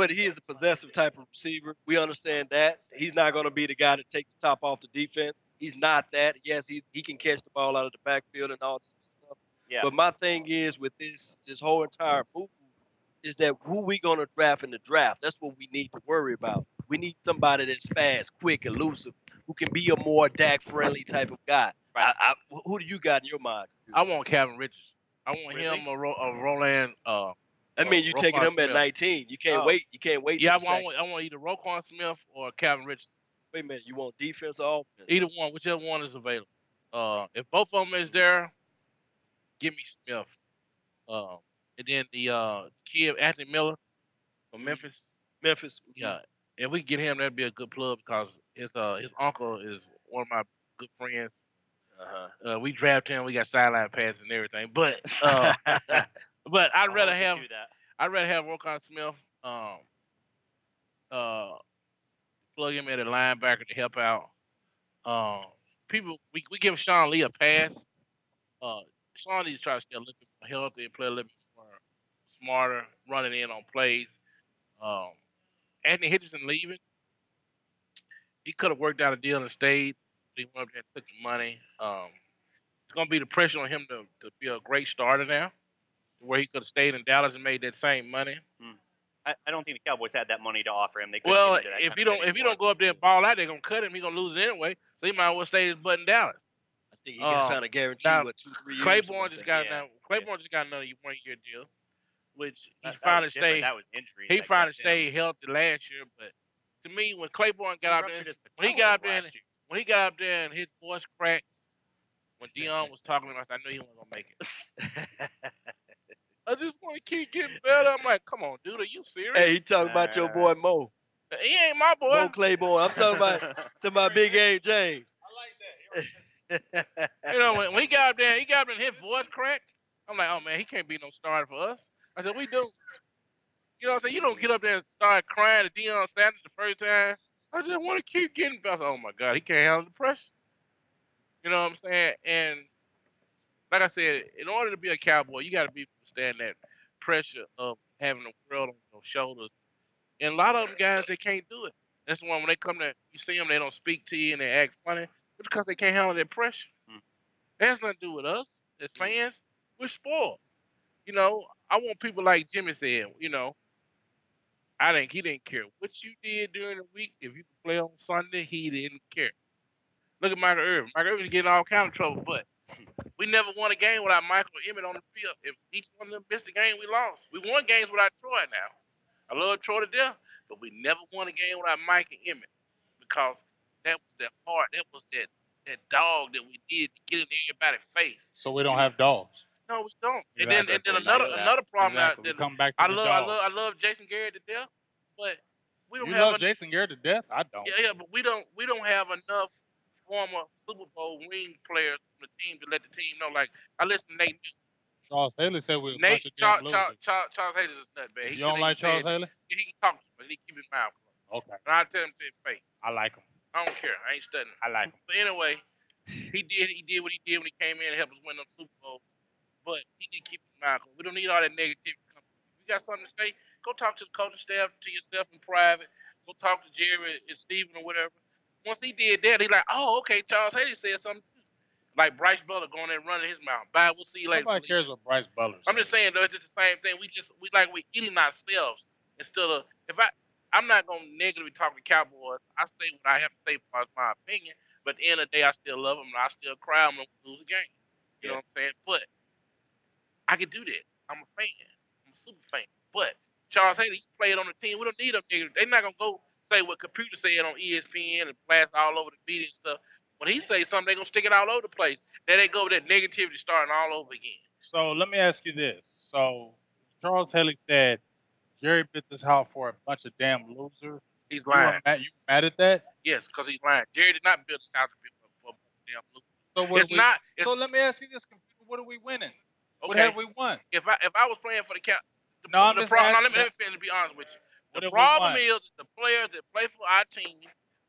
He is a possessive type of receiver. We understand that. He's not going to be the guy to take the top off the defense. He's not that. Yes, he can catch the ball out of the backfield and all this stuff. Yeah. But my thing is with this whole entire move is that who we going to draft in the draft. That's what we need to worry about. We need somebody that's fast, quick, elusive, who can be a more Dak-friendly type of guy. Right. Who do you got in your mind? I want Calvin Richards. I want him a Roland. I mean, you taking him at 19. You can't wait. You can't wait. Yeah, I want either Roquan Smith or Calvin Richards. Wait a minute. You want defense or offense? Either one, whichever one is available. If both of them is there, give me Smith. And then the kid Anthony Miller from Memphis. Yeah. If we get him, that'd be a good plug because his uncle is one of my good friends. We drafted him. We got sideline passes and everything. But but I'd rather have Roquan Smith plug him at a linebacker to help out. We give Sean Lee a pass. Sean needs to try to stay a little bit more healthy and play a little bit more smarter, running in on plays. Anthony Hitchison leaving. He could have worked out a deal and stayed. He went up there and took the money. It's going to be the pressure on him to be a great starter now, where he could have stayed in Dallas and made that same money. I don't think the Cowboys had that money to offer him. If he don't go up there and ball out, they're going to cut him. He's going to lose it anyway. So he might as well stay his butt in Dallas. I think he can sign a guarantee, 2-3 years. Claiborne just got another 1-year deal, which he finally stayed. That was injury. He finally stayed healthy last year, but to me, when Claiborne got out there, when he got up there and his voice cracked, when Dion was talking to him, I knew he wasn't gonna make it. I just want to keep getting better. I'm like, come on, dude, are you serious? Hey, he talking about your boy Mo. He ain't my boy. Mo Claiborne. I'm talking about Big A James. I like that. You know, when he got up there, and his voice cracked. I'm like, oh man, he can't be no starter for us. I said, we do. You know what I'm saying? You don't get up there and start crying to Deion Sanders the first time. I just want to keep getting better. Oh my God, he can't handle the pressure. You know what I'm saying? And like I said, in order to be a Cowboy, you got to be able to stand that pressure of having the world on your shoulders. And a lot of them guys, they can't do it. That's why when they come to, you see them, they don't speak to you and they act funny. It's because they can't handle that pressure. That has nothing to do with us as fans. We're spoiled. You know, I want people like Jimmy said, you know, I think he didn't care what you did during the week. If you could play on Sunday, he didn't care. Look at Michael Irvin. Michael Irvin getting all kind of trouble, but we never won a game without Michael Emmett on the field. If each one of them missed a game, we lost. We won games without Troy now. I love Troy to death, but we never won a game without Mike and Emmett because that was that heart. That was that dog that we did to get in everybody's face. So we don't have dogs. No, we don't. Exactly. And then another problem Exactly. that Come back to I the love dogs. I love Jason Garrett to death, but we don't You have love Jason Garrett to death? I don't. yeah, but we don't have enough former Super Bowl ring players from the team to let the team know. Like I listen to Nate. Charles Haley said we're a Nate bunch of damn losers. Charles Haley is a nut, man. You don't like Charles Haley? He can talk to me. He keep his mouth closed. Okay. And I tell him to his face. I like him. I don't care. I ain't studying. I like him. But anyway, he did what he did when he came in and helped us win them Super Bowls. But he did keep his mouth closed. We don't need all that negativity. If you got something to say, go talk to the coaching staff, to yourself in private. Go talk to Jerry and Steven or whatever. Once he did that, he like, oh, okay, Charles Haley said something too. Like Bryce Butler going there and running his mouth. Bye, we'll see you later. Nobody cares what Bryce Butler says. I'm just saying though, it's just the same thing. We eating ourselves instead of I'm not gonna negatively talk to Cowboys. I say what I have to say as my opinion, but at the end of the day I still love them and I still cry when we lose a game. You know what I'm saying? But I can do that. I'm a fan. I'm a super fan. But Charles Haley, he played on the team. We don't need them niggas. They're not gonna go say what computer said on ESPN and blast all over the media and stuff. When he says something, they're gonna stick it all over the place. Then they go with that negativity starting all over again. So let me ask you this. So Charles Haley said Jerry built this house for a bunch of damn losers. He's lying. You mad at that? Yes, because he's lying. Jerry did not build this house for a bunch of damn losers. So what It's not. So let me ask you this, computer. What are we winning? Okay. What have we won? If I was playing for the Cap, No, let me finish to be honest with you. The problem is the players that play for our team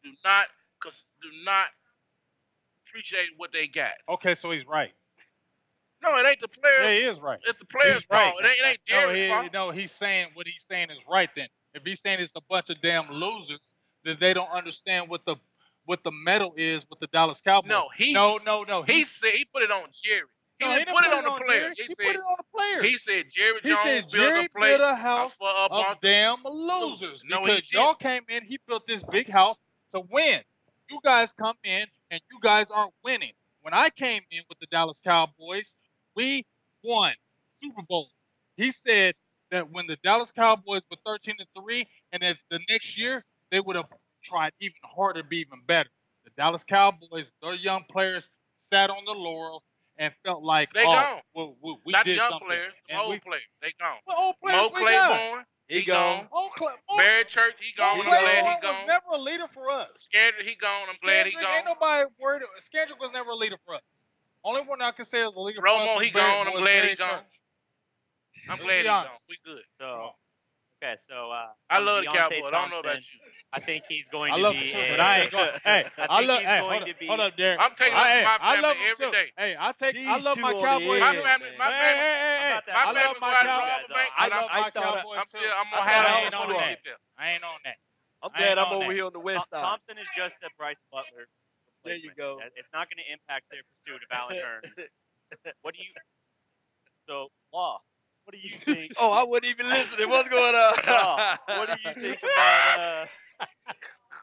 do not appreciate what they got. Okay, so he's right. No, it ain't the players. Yeah, he is right. It's the players' fault. Right. It ain't Jerry's fault. No, he's saying what he's saying is right. Then, if he's saying it's a bunch of damn losers, then they don't understand what the medal is with the Dallas Cowboys. No. He said he put it on Jerry. He didn't put it on the players. He put it on the players. He said Jerry Jones built a house of damn losers. No, because y'all came in, he built this big house to win. You guys come in and you guys aren't winning. When I came in with the Dallas Cowboys, we won Super Bowls. He said that when the Dallas Cowboys were 13-3, and that the next year they would have tried even harder to be even better. The Dallas Cowboys, their young players, sat on the laurels and felt like they gone. Well, we not did the young something. players, the old players. They gone. What old players Mo Claiborne, he gone. Barry Church, he gone. I'm glad he gone. Was never a leader for us. Scandrick, he gone. I'm glad he gone. Ain't nobody worried. Scandrick was never a leader for us. Only one I can say is a leader for us. Romo, he gone. I'm glad he gone. I'm glad he gone. We good. So, okay, so I love the Cowboys. I don't know about you. I think he's going I to love be. him too, but I ain't going. Hey, I love. Hey, hold up, Darreck. I'm taking my family every day. Hey, I love my Cowboys. My family. I love my Cowboys. I love my Cowboys too. I'm gonna have I it on I ain't on that. I'm glad I'm over here on the west side. Thompson is just a Bryce Butler. There you go. It's not going to impact their pursuit of Alan Hearns. What do you? So, Law. What do you think? Oh, I wasn't even listening. What's going on? Law, what do you think about?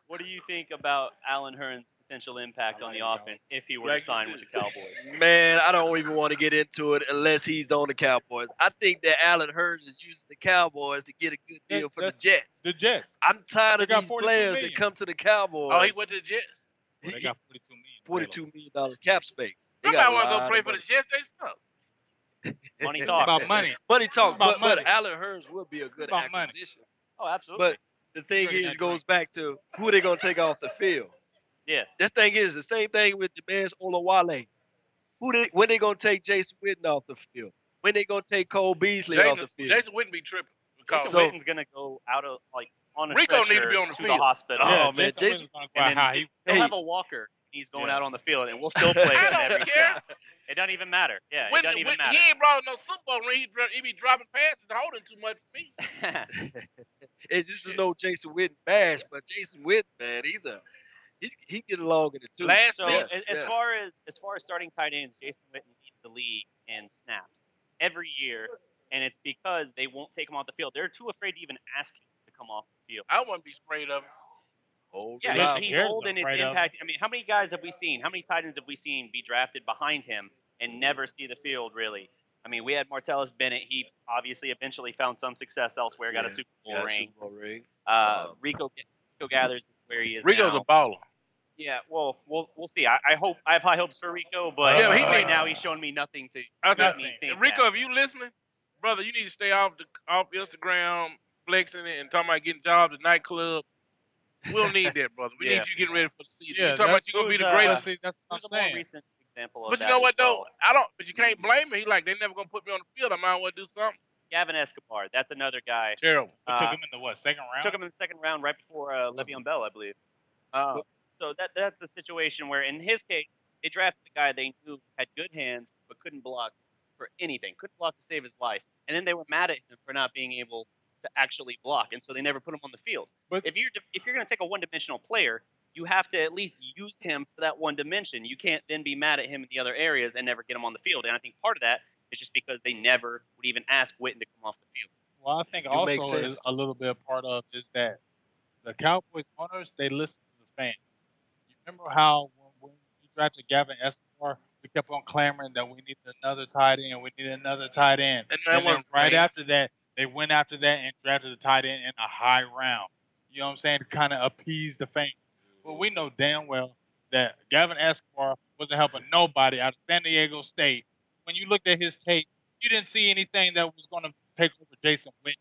What do you think about Alan Hearns' potential impact on the offense if he were to sign with the Cowboys? Man, I don't even want to get into it unless he's on the Cowboys. I think that Alan Hearns is using the Cowboys to get a good deal for the Jets. The Jets. I'm tired of these players that come to the Cowboys. Oh, he went to the Jets. Well, they got $42 million cap space. Somebody want to go play for the Jets. They suck. Money talks. About money. Money talk, about money. But Alan Hearns would be a good acquisition. Oh, absolutely. But the thing is, goes back to who they gonna take off the field. Yeah. This thing is the same thing with Jameis Olawale. When they gonna take Jason Witten off the field? When they gonna take Cole Beasley off the field? Jason Witten be tripping. Jason Witten's gonna go out of on a Rico stretcher need to be on the to field. the hospital. Oh man, Jason. And then he'll have a walker. He's going out on the field, and we'll still play him every snap. It doesn't even matter. Yeah, it doesn't even matter. He ain't brought no football ring. He be dropping passes and holding too much for me. This is no Jason Witten bash, but Jason Witten, man, he get along in it too. As far as starting tight ends, Jason Witten leads the league in snaps every year, and it's because they won't take him off the field. They're too afraid to even ask him to come off the field. I wouldn't be afraid of him. Old, Yeah, reliable. he's Garrett's old and it's afraid of him. impact. I mean, how many guys have we seen? How many tight ends have we seen be drafted behind him and never see the field really? I mean, we had Martellus Bennett. He obviously eventually found some success elsewhere, got a Super Bowl ring. Super Bowl ring. Rico Gathers is where he is Rico's now. a baller. Yeah, well, we'll see. I hope I have high hopes for Rico, but Yeah, but right now he's showing me nothing to make me think Rico, that. if you listening, brother, you need to stay off Instagram flexing it and talking about getting jobs at nightclubs. We don't need that, brother. We need you getting ready for the season. Yeah, You talking about you gonna be the greatest. See, that's what Who's I'm a more saying. recent example of But that you know what as though? well? But you can't blame me. He like they never gonna put me on the field. I might well do something. Gavin Escobar, that's another guy. Terrible. We took him in the second round? Took him in the second round right before Le'Veon Bell, I believe. So that's a situation where, in his case, they drafted a guy they knew had good hands but couldn't block for anything, couldn't block to save his life, and then they were mad at him for not being able to actually block, and so they never put him on the field. But if you're going to take a one-dimensional player, you have to at least use him for that one dimension. You can't then be mad at him in the other areas and never get him on the field. And I think part of that is just because they never would even ask Witten to come off the field. Well, I think make also sense. is a little bit part of is that the Cowboys owners, they listen to the fans. You remember how when we drafted Gavin Escobar, we kept on clamoring that we needed another tight end, we needed another tight end. And then right after that, they went after that and drafted a tight end in a high round. You know what I'm saying? To kind of appease the fans. Well, we know damn well that Gavin Escobar wasn't helping nobody out of San Diego State. When you looked at his tape, you didn't see anything that was going to take over Jason Witten.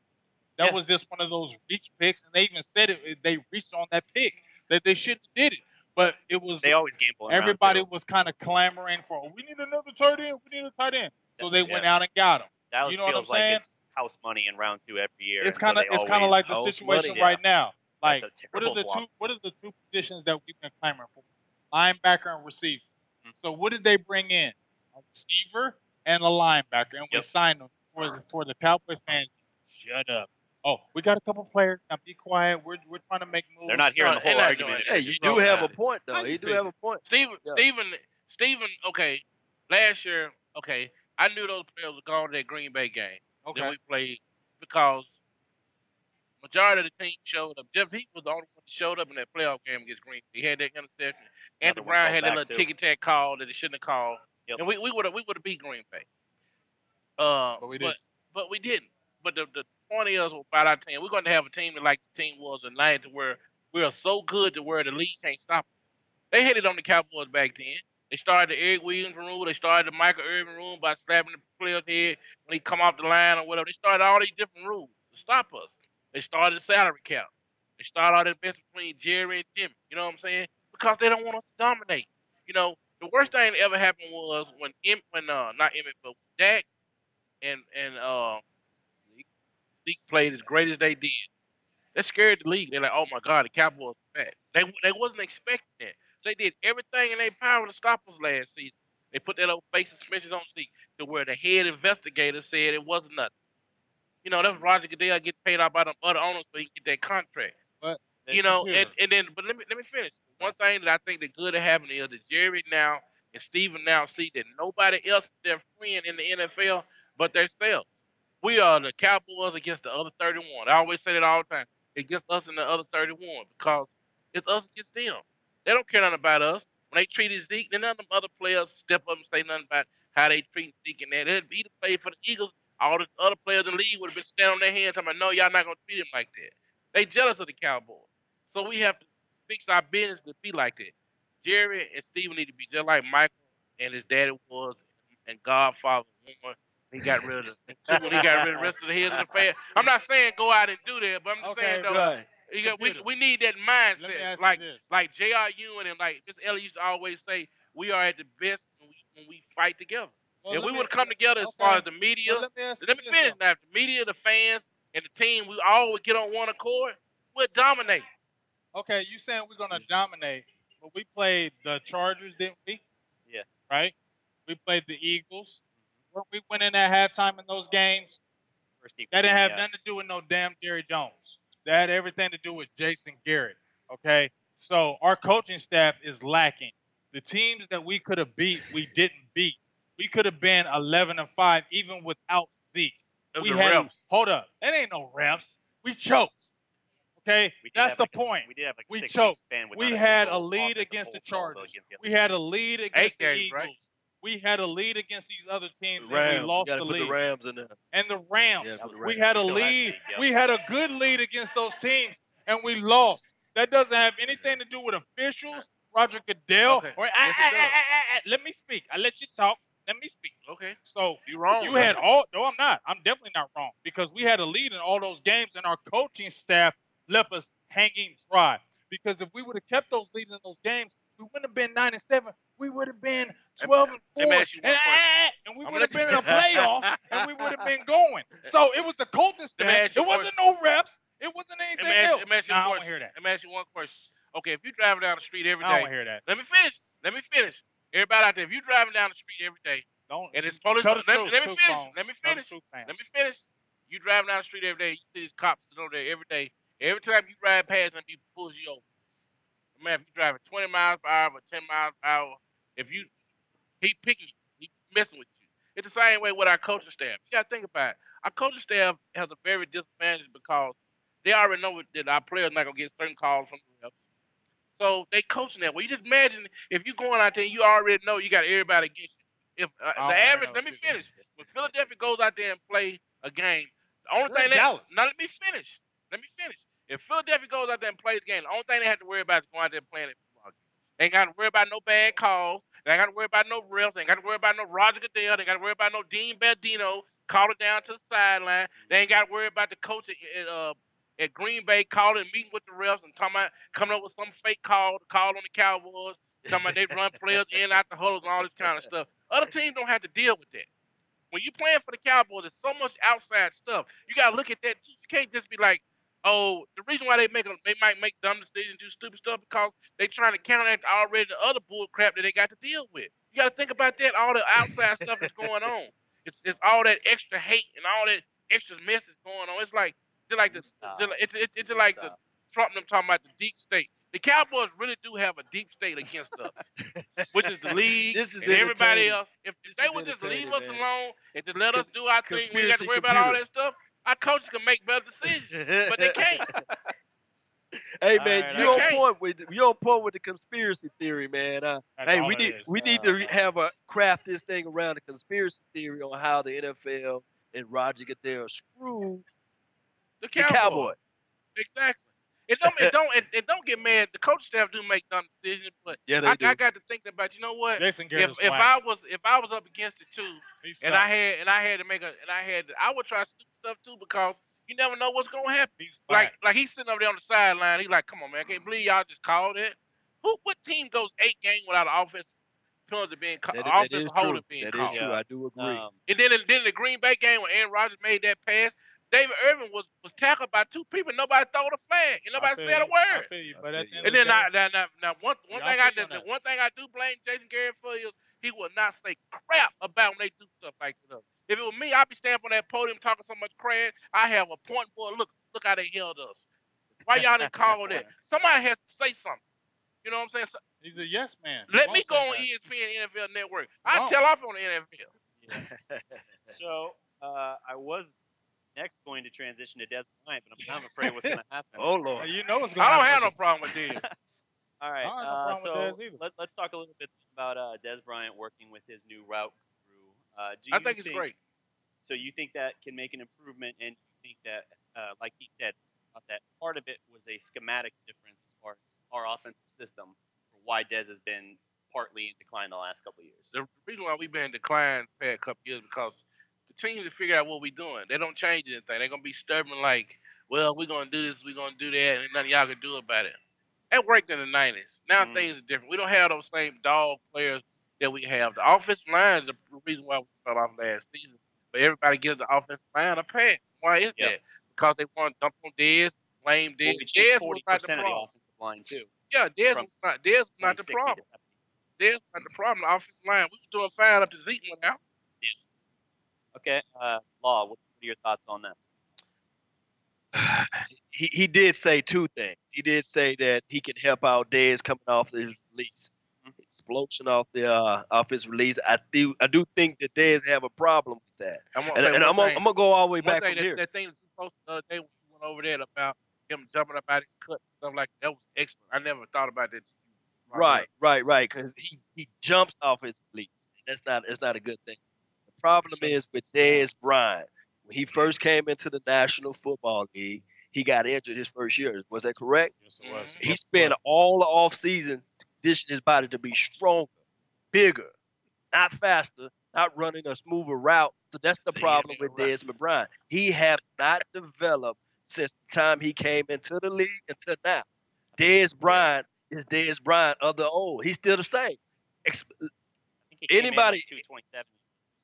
That was just one of those reach picks, and they even said it. They reached on that pick that they shouldn't have did it, but it was. They always gamble. Everybody was kind of clamoring for. We need another tight end. We need a tight end. So they went out and got him. Dallas you know what I'm feels saying? like it's house money in round 2 every year. It's kind of like the situation right now. Like, what are the two positions that we've been clamoring for? Linebacker and receiver. Mm-hmm. So what did they bring in? A receiver and a linebacker, and we signed them for the Cowboys fans. Shut up. Oh, we got a couple players. Now be quiet. We're trying to make moves. They're not hearing the whole argument. Hey, you do have a point though. You do have a point. Steven. Okay, last year. Okay, I knew those players were gone to that Green Bay game that we played because majority of the team showed up. Jeff Heath was the only one that showed up in that playoff game against Green Bay. He had that interception. Anthony Brown had that little ticky-tack call that he shouldn't have called. Yep. And we would have beat Green Bay. But we didn't. But we didn't. But the point is about our team, we're going to have a team like the team was in '90, to where we are so good to where the league can't stop us. They had it on the Cowboys back then. They started the Eric Williams rule. They started the Michael Irvin rule by slapping the player's head when he come off the line or whatever. They started all these different rules to stop us. They started the salary cap. They started all the best between Jerry and Jimmy. You know what I'm saying? Because they don't want us to dominate. You know, the worst thing that ever happened was when not Emmett, but Dak and Zeke played as great as they did. That scared the league. They're like, oh my God, the Cowboys are bad. They wasn't expecting that. So they did everything in their power to stop us last season. They put that old face suspension on Zeke to where the head investigator said it wasn't nothing. You know, that was Roger Goodell get paid out by the other owners so he can get that contract. But you know, and then but let me finish. One thing that I think that good to happen is that Jerry now and Steven now see that nobody else is their friend in the NFL but themselves. We are the Cowboys against the other 31. I always say that all the time. Against us and the other 31 because it's us against them. They don't care nothing about us. When they treated Zeke, then none of them other players step up and say nothing about how they treat Zeke and that. If he'd played for the Eagles, all the other players in the league would have been standing on their hands talking about, no, y'all not going to treat him like that. They jealous of the Cowboys. So we have to fix our business to be like that. Jerry and Steven need to be just like Michael and his daddy was and Godfather Warren. He got rid of the rest of the heads of the family. I'm not saying go out and do that, but I'm just saying though, we need that mindset. Like J.R. Ewing and like Miss Ellie used to always say, we are at the best when we fight together. Well, if we would come together as far as the media, let me finish now. If the media, the fans, and the team, we all would get on one accord, we'll dominate. Okay, you saying we're gonna dominate, but we played the Chargers, didn't we? Yeah. Right? We played the Eagles. Weren't we winning at halftime in those games? That didn't have nothing to do with no damn Jerry Jones. That had everything to do with Jason Garrett. Okay? So our coaching staff is lacking. The teams that we could have beat, we didn't beat. We could have been 11-5 even without Zeke. Hold up. That ain't no refs. We choked. Okay, that's the point. We did have like We 6 choked. week span with We not a had a single lead offensive against the hold call, though, Chargers. against the other We had a team. lead against the games, Eagles. right? We had a lead against these other teams, and we Rams. lost You got the to put lead. the Rams in there. And the Rams. Yeah, We had a Still had lead. lead, yep. We had a good lead against those teams, and we lost. That doesn't have anything to do with officials, Roger Goodell, Okay. or Yes, it does. let me speak. I let you talk. Let me speak. Okay. So You wrong. you had all. No, I'm not. I'm definitely not wrong because we had a lead in all those games, and our coaching staff left us hanging dry. Because if we would have kept those leads in those games, we wouldn't have been 9-7. We would have been 12-4, Let me ask you one question. and we I'm would have gonna been in a playoff, and we would have been going. So it was the coaching Let me staff. ask you It a wasn't no reps. It wasn't Let anything me ask, else. let me ask you Nah, I a don't question. hear that. Let me ask you one question. Okay, if you're driving down the street every I don't day, want to hear that. let me finish. Let me finish. Everybody out there, if you're driving down the street every day, Don't. and it's police, Tell the let truth, me Truth finish. Phone. Let me Tell the finish. truth, man. Let me finish. You driving down the street every day, you see these cops sitting over there every day. Every time you ride past them, he pulls you over. Man, if you're driving 20 miles per hour or 10 miles per hour, he picking you, he's messing with you. It's the same way with our coaching staff. You got to think about it. Our coaching staff has a very disadvantage because they already know that our players not going to get certain calls from the refs. So they coaching that. Well, you just imagine if you're going out there and you already know you got everybody against you. If the average, let me finish. When Philadelphia goes out there and play a game, the only thing Dallas. now let me finish. Let me finish. If Philadelphia goes out there and plays the game, the only thing they have to worry about is going out there and playing that football game. They ain't got to worry about no bad calls. They ain't got to worry about no refs. They ain't got to worry about no Roger Goodell. They ain't got to worry about no Dean Baldino calling down to the sideline. They ain't got to worry about the coach at Green Bay calling, meeting with the refs and talking about coming up with some fake call to call on the Cowboys, talking about they run players in and out the huddles and all this kind of stuff. Other teams don't have to deal with that. When you're playing for the Cowboys, there's so much outside stuff. You got to look at that too. You can't just be like, oh, the reason why they might make dumb decisions, do stupid stuff, because they trying to counteract already the other bull crap that they got to deal with. You got to think about that, all the outside stuff that's going on. It's all that extra hate and all that extra mess that's going on. It's like the Trump and them talking about the deep state. The Cowboys really do have a deep state against us, which is the league and everybody else. If they would just leave us alone and just let us do our thing, we ain't got to worry about all that stuff. Our coaches can make better decisions, but they can't. Hey man, right, you on point with the conspiracy theory, man. Hey, we need to have a craft this thing around the conspiracy theory on how the NFL and Roger Goodell screwed The the Cowboys. Exactly. It don't get mad. The coaching staff do make dumb decisions, but Yeah, they I do. got to think about, you know what? Jason Garrett's If whack. I was up against it too, He and sucks. I would try stupid stuff too, because you never know what's gonna happen. He's whack. Like he's sitting over there on the sideline. He's like, "Come on, man, I can't believe y'all just called it." What team goes 8 games without an offensive penalty being called? That is Holding true. being That called. is true. I do agree. And then in the Green Bay game when Aaron Rodgers made that pass, David Irvin was tackled by 2 people. Nobody threw a flag, and nobody said a word. I feel you, but at the end And of then the day, now one Yeah, thing I feel you on that. one thing I do blame Jason Garrett for is he will not say crap about when they do stuff like this. If it was me, I'd be standing on that podium talking so much crap. I have a point for look how they held us. Why y'all didn't call that? Somebody has to say something. You know what I'm saying? So, he's a yes man. let me Won't go say on that. ESPN NFL Network. I Won't. tell off on the NFL. So I was next going to transition to Des Bryant, but I'm kind of afraid what's going to happen. Oh Lord. You know what's going I to don't happen. have no problem with this. All right. I don't have no problem with So Dez either. let's talk a little bit about Des Bryant working with his new route crew. I think it's great. So you think that can make an improvement, and you think that, like he said, that part of it was a schematic difference as far as our offensive system, for why Des has been partly in decline the last couple of years. The reason why we've been in decline the past couple years because the team to figure out what we're doing. They don't change anything. They're gonna be stubborn like, well, we're gonna do this, we're gonna do that, and nothing y'all can do about it. That worked in the 90s. Now things are different. We don't have those same dog players that we have. The offensive line is the reason why we fell off last season. But everybody gives the offensive line a pass. Why is that? Because they want to dump on Dez, blame Dez. Well, Dez was not the 40% of the problem. offensive line too. Yeah, Dez From was not the 2016 to problem. 17. Dez was not the problem. The offensive line, we were doing fine up to Zeke went out. Okay, Law, what are your thoughts on that? He did say 2 things. He did say that he can help out Dez coming off his release. Explosion off his release. I do think that Dez have a problem with that. I'm gonna go all the way back from here. That thing that you posted the other day when you went over there about him jumping up out his cut and stuff like that was excellent. I never thought about that. Right. Because he jumps off his release. That's not a good thing. The problem is with Dez Bryant. When he first came into the National Football League, he got injured his first year. Was that correct? Yes, it was. He spent all the offseason conditioning his body to be stronger, bigger, not faster, not running a smoother route. So that's the problem with Dez Bryant. He have not developed since the time he came into the league until now. Dez Bryant is Dez Bryant of the old. He's still the same. I think he Anybody 227,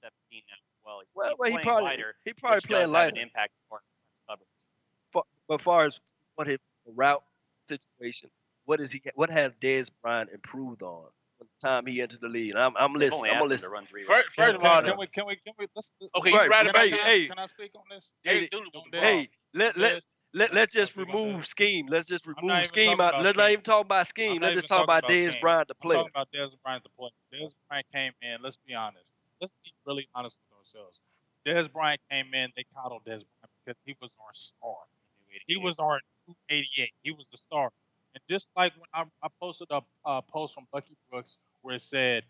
17 now as well. Well, he which probably does playing have lighter. an impact as far as coverage. But as far as what his route situation, what has Dez Bryant improved on from the time he entered the league? And I'm They've listening. only I'm asked him listening. to run 3 First routes. of all, Can we let's okay, Right, you right about hey, that. hey. Can I speak on this? Hey, let's just remove scheme. Let's just not remove even scheme talking out. about Let's not scheme. even talk about scheme. I'm not Let's just even talk talking about about Dez scheme. Bryant, the I'm player. talking about Dez Bryant, the player. Dez Bryant came in. Let's be honest. Let's be really honest with ourselves. Dez Bryant came in. They coddled Dez Bryant because he was our star. He was our new 88. He was the star. And just like when I posted a post from Bucky Brooks where it said,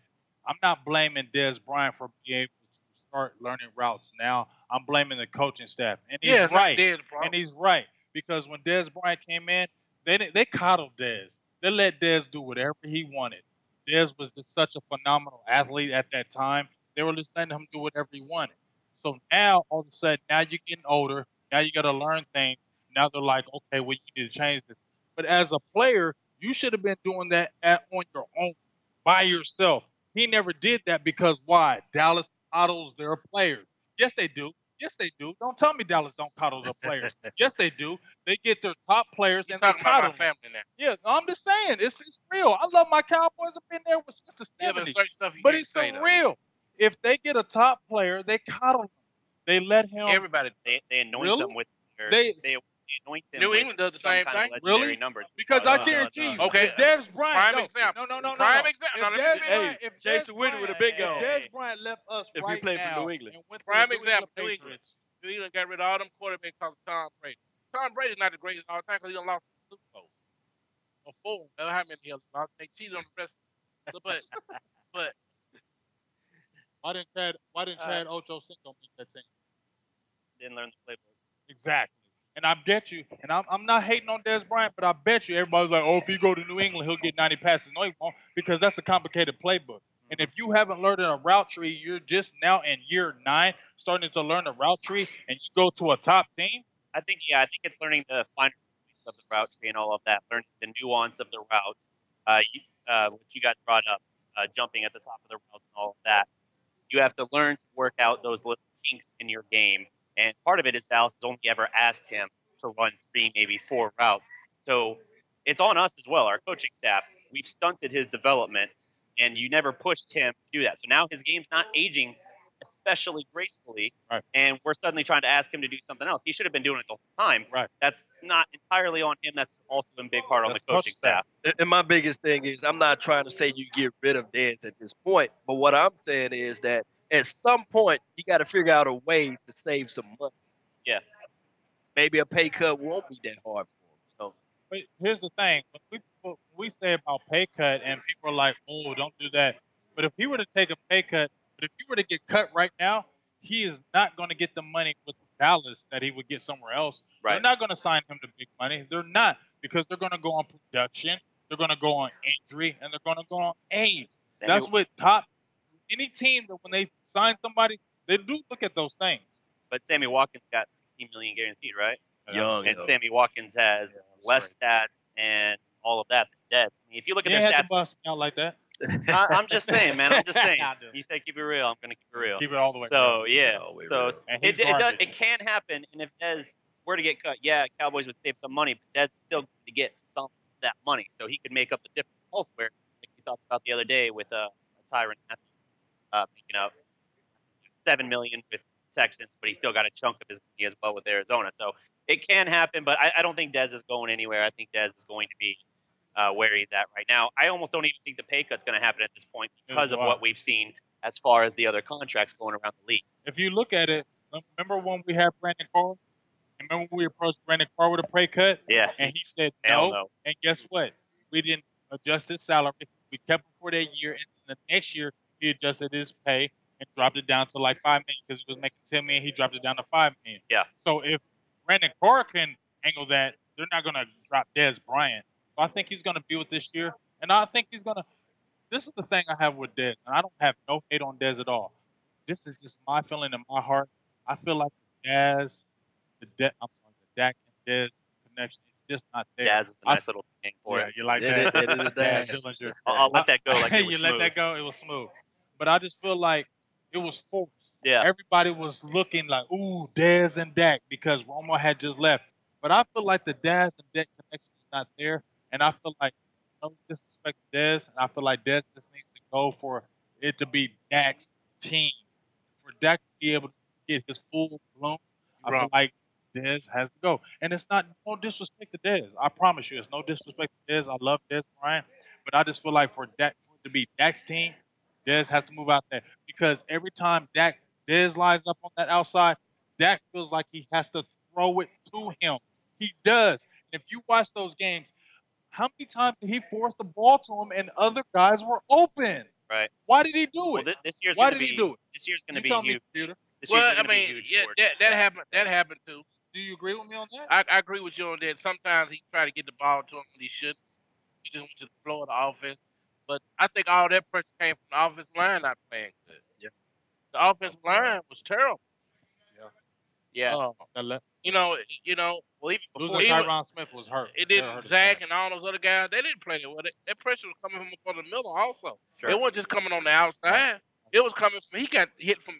I'm not blaming Dez Bryant for being able to start learning routes now. I'm blaming the coaching staff. And he's right. And he's right. Because when Dez Bryant came in, they coddled Dez. They let Dez do whatever he wanted. Dez was just such a phenomenal athlete at that time. They were just letting him do whatever he wanted. So now, all of a sudden, now you're getting older. Now you got to learn things. Now they're like, okay, well, you need to change this. But as a player, you should have been doing that on your own, by yourself. He never did that because why? Dallas coddles their players. Yes, they do. Yes, they do. Don't tell me Dallas don't coddle their players. Yes, they do. They get their top players You're and they talking about coddle my them. family now. Yeah, I'm just saying. It's real. I love my Cowboys. I've been there since the Yeah, but 70s. certain stuff you But can't it's say, so though. real. If they get a top player, they coddle him. They let him. Everybody. They anoint Really? them with They- anoint him New with England does the some same kind of thing. legendary Really? number. Because I guarantee you, Okay, if Dez Bryant, prime example. no. Prime example. If Now, let me Dez finish. Bryant, if Jason Dez Witten Bryant- would have been if gone. Dez Bryant left us If he right played for now New England. and went to Prime the New example, England New England. Patriots, New England got rid of all them quarterbacks called Tom Brady. Tom Brady's not the greatest of all time because he done lost the Super Bowl. Or 4. I don't know how many he lost. They cheated on the rest. So, but why didn't Chad Ochocinco make that team? Didn't learn the playbook. Exactly. And I bet you, and I'm not hating on Dez Bryant, but I bet you everybody's like, oh, if he go to New England, he'll get 90 passes. No, he won't, because that's a complicated playbook. And if you haven't learned a route tree, you're just now in year 9 starting to learn a route tree, and you go to a top team. I think it's learning the finer points of the route tree and all of that, learning the nuance of the routes. What you guys brought up, jumping at the top of the routes and all of that. You have to learn to work out those little kinks in your game. And part of it is Dallas has only ever asked him to run 3, maybe 4 routes. So it's on us as well, our coaching staff. We've stunted his development, and you never pushed him to do that. So now his game's not aging especially gracefully, right. And we're suddenly trying to ask him to do something else. He should have been doing it the whole time. Right. That's not entirely on him. That's also a big part on the coaching staff. And my biggest thing is, I'm not trying to say you get rid of Dez at this point, but what I'm saying is that at some point, you got to figure out a way to save some money. Yeah. Maybe a pay cut won't be that hard for him. So. But here's the thing. When we say about pay cut, and people are like, oh, don't do that. But if he were to take a pay cut, but if he were to get cut right now, he is not going to get the money with Dallas that he would get somewhere else. Right. They're not going to sign him to big money. They're not, because they're going to go on production, they're going to go on injury, and they're going to go on age. That's what any team that when they sign somebody, they do look at those things. But Sammy Watkins got $16 million guaranteed, right? Young, and Sammy Watkins has less stats and all of that than Dez. I mean, if you look at their stats, stats, to bust me out like that. I'm just saying, man. I'm just saying. You say keep it real. I'm gonna keep it real. Keep it all the way. So real. yeah. So real. it can happen. And if Dez were to get cut, yeah, Cowboys would save some money, but Dez is still going to get some of that money, so he could make up the difference elsewhere. Like we talked about the other day with Tyron Matthew making up $7 million with Texans, but he still got a chunk of his money as well with Arizona. So it can happen, but I don't think Dez is going anywhere. I think Dez is going to be where he's at right now. I almost don't even think the pay cut's going to happen at this point because of what we've seen as far as the other contracts going around the league. If you look at it, remember when we had Brandon Carr Remember when we approached Brandon Carr with a pay cut? Yeah. And he said Hell no. no. And guess what? We didn't adjust his salary. We kept him for that year. And the next year, he adjusted his pay and dropped it down to like $5 million because he was making $10 million. He dropped it down to $5 million. Yeah. So if Brandon Carr can angle that, they're not going to drop Dez Bryant. So I think he's going to be with this year. And I think he's going to. This is the thing I have with Dez. And I don't have no hate on Dez at all. This is just my feeling in my heart. I feel like the Dak and Dez connection is just not there. Daz is a nice little thing for Yeah, it. you like Yeah, that? it is Yeah, Daz. Dillinger. I'll let that go like it was you smooth. let that go. It was smooth. But I just feel like it was forced. Yeah. Everybody was looking like, ooh, Dez and Dak because Romo had just left. But I feel like the Daz and Dak connection is not there. And I feel like no disrespect to Dez. And I feel like Dez just needs to go for it to be Dak's team. For Dak to be able to get his full bloom, I feel like Dez has to go. And it's not no disrespect to Dez. I promise you, it's no disrespect to Dez. I love Dez Bryant. But I just feel like for it to be Dak's team, Dez has to move out there. Because every time Dez lines up on that outside, Dak feels like he has to throw it to him. He does. And if you watch those games, how many times did he force the ball to him and other guys were open? Right. Why did he do Well, it? this year's Why going to did be he do it? This year's going to You be tell me, huge. computer. This year's Well, I going to be mean, huge. yeah, for it. that happened. That happened too. Do you agree with me on that? I agree with you on that. Sometimes he tried to get the ball to him when he shouldn't. He just went to the floor of the offense. But I think all that pressure came from the offensive line not playing good. Yeah. The offensive line was terrible. Yeah. You know. Well, even before Losing even- Tyron Smith was hurt. It They didn't. hurt his Zach back. and all those other guys, they didn't play well. That pressure was coming from the middle also. Sure. It wasn't just coming on the outside. It was coming from. He got hit from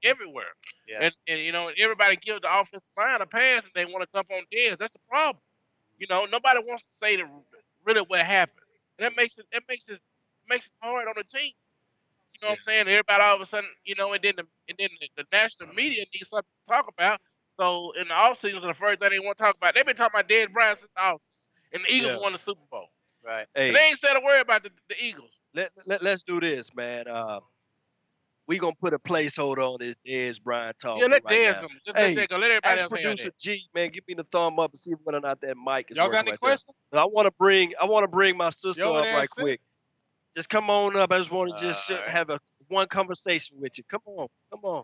everywhere. Yeah. And everybody gives the offensive line a pass and they want to jump on Dez. That's the problem. Nobody wants to say really what happened. And that makes it hard on the team. You know what I'm saying? Everybody all of a sudden, and then the national media needs something to talk about. So in the offseason, the first thing they want to talk about, they've been talking about Dez Bryant since the offseason. And the Eagles won the Super Bowl. Right. Hey, And they ain't said a word about the Eagles. let's do this, man. We gonna put a placeholder on this Dez Bryant talk. Yeah, let right Dez now. them. Just Hey, let everybody As else hear producer that. G, man, give me the thumb up and see whether or not that mic is Y'all working got any right there. questions? I want to bring my sister Yo, up there, right sis. quick. Just come on up. I just want to All right. have one conversation with you. Come on. Come on,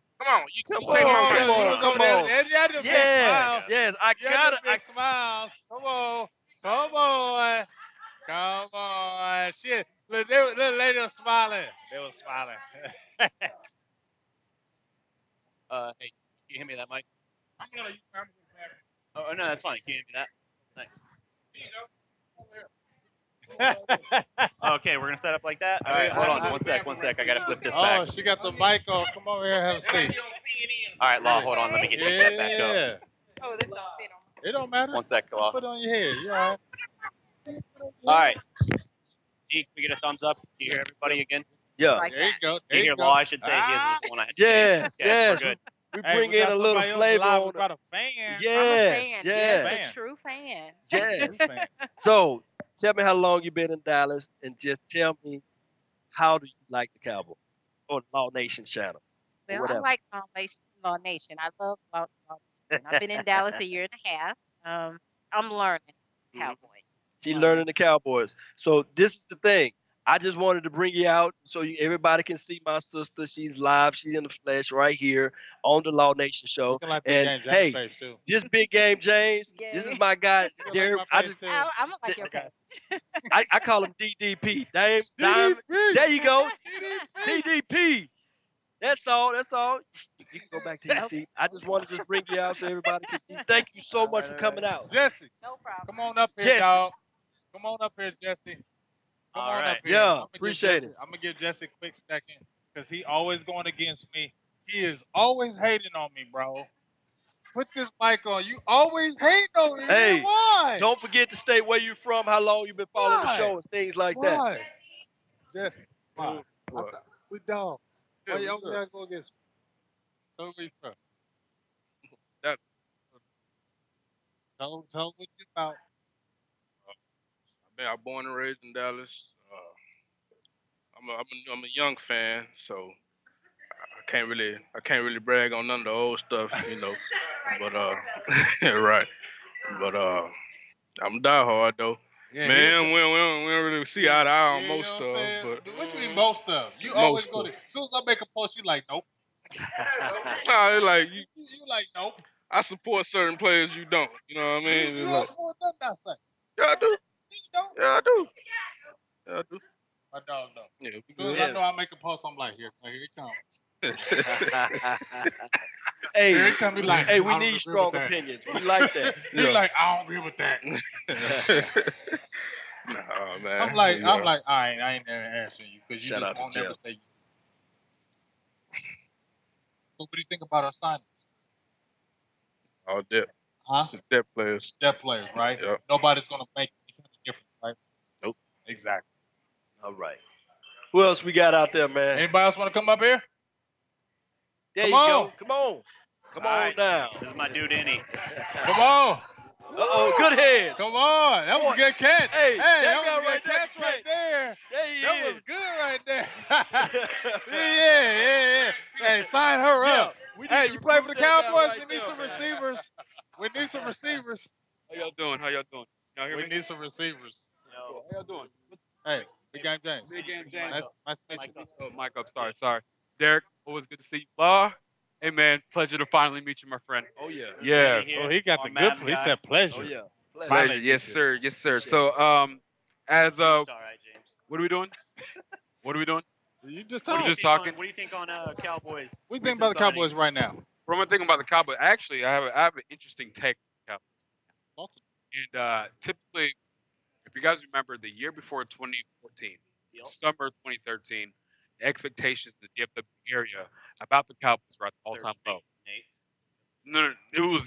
you Come take on, my come mic. on, come on. Yeah, them big Yes, smiles. yes. Yeah, them big smiles. Come on. Come on. Shit. Look, they were smiling. They were smiling. Hey, can you hand me that mic? Oh, no, that's fine. Can you hand me that? Thanks. Okay, we're gonna set up like that. All right, hold on, one sec. I gotta flip this back. Oh, she got the mic on. Come over here and have a seat. All right, Law, hold on. Let me get you set back up. Yeah. Oh, this don't fit on. It don't matter. One sec, Law. Put it on your head. You all right? All right. See, can we get a thumbs up? Do you hear everybody again? Yeah. Like There you that. go. Do There you you hear go. Law? I should say his was the one I had to Yes, change. Okay, yes. We're good. We Hey, bring we in got a little somebody else flavor live. on We got a fan. I'm a Yes, fan. yes. Yes, a true fan. Yes. Fan. So, tell me how long you been in Dallas, and just tell me how do you like the Cowboys or the Law Nation channel? Well, I whatever. like Law Nation. I love Law Nation. I've been in Dallas a year and a half. I'm learning Cowboys. She learning the Cowboys. So this is the thing. I just wanted to bring you out so everybody can see my sister. She's live. She's in the flesh right here on the Law Nation show. Looking like And, Big Game hey, James face, too. This big game, James. This is my guy, Looking Darreck. like my face, too. I'm gonna like your face. I call him DDP. Dame. There you go. DDP. That's all. That's all. You can go back to your seat. I just wanted to bring you out so everybody can see. Thank you so much for coming out. Jesse, No problem. come on up here, Jesse. dog. Come on up here, Jesse. Come All on right. up here. Yeah, I'ma give appreciate Jesse- it. I'm gonna give Jesse a quick second because he always going against me. He is always hating on me, bro. Put this mic on. You always hate on me. Hey, man. Why? Don't forget to state where you from, how long you've been following the Why? show, and things like that. Why? Jesse, why? What? We dog. Yeah, Why we you good. gotta go against me? Tell me where you from. That- Tell what you about. I was born and raised in Dallas. I'm a young fan, so I can't really brag on none of the old stuff, But right. But I'm diehard though. Yeah, Man, we don't really see eye to eye on most you know stuff, what I'm saying? but What you mean most stuff? You most always go stuff. there. As soon as I make a post, you like, nope. Nah, it's like You like, nope. I support certain players, you don't. You know what I mean? You It's don't like, support nothing I say. yeah, I do. You don't. Yeah, I do. Yeah, I do. My dog don't. Yeah, we As soon as good. I know I make a post, I'm like, here it comes. Hey, Here it come. He like, hey, I we don't need agree strong with that. opinions. We like that. He like, I don't agree with that. Nah, man. I'm like, Yeah. I ain't never answering you because you Shout just out to won't never Jeff. say yes. So what do you think about our signings? All depth. Huh? Depth players. Step players, right? Yep. Nobody's gonna make any kind of difference, right? Nope. Exactly. All right. Who else we got out there, man? Anybody else want to come up here? There Come you on. go. Come on. Come All on right. down. This is my dude, Innie. Come on. Uh-oh, good head. Come on. That was a good catch. Hey, that that guy was a right good there catch can right there. There he That is. was good right there. yeah. Hey, sign her up. We need Hey, to you play for the recruit that guy Cowboys? right We need there, some man. receivers. We need some receivers. How y'all doing? Y'all hear We me? need some receivers. Yo, How y'all doing? Hey, Big Game James. Big Game James. Nice to meet Mike you. up. Oh, Mike up. Sorry. Derek, always good to see you. Law, hey man, pleasure to finally meet you, my friend. Oh, yeah. Yeah. Innie here, Oh, he got our the Mavs good. He guy. said pleasure. Oh, yeah. Finally Pleasure. meet Yes, you. sir. Yes, sir. Appreciate So, as All right, James. what are we doing? What are we doing? You just We're talking. just talking. What do you think on Cowboys? What do you think about the Cowboys right now? What am I thinking about the Cowboys? Actually, I have an interesting take on the Cowboys. And typically, if you guys remember, the year before 2014, Yep. summer 2013, the expectations in the DFW area about the Cowboys were at the all-time low. Nate. No,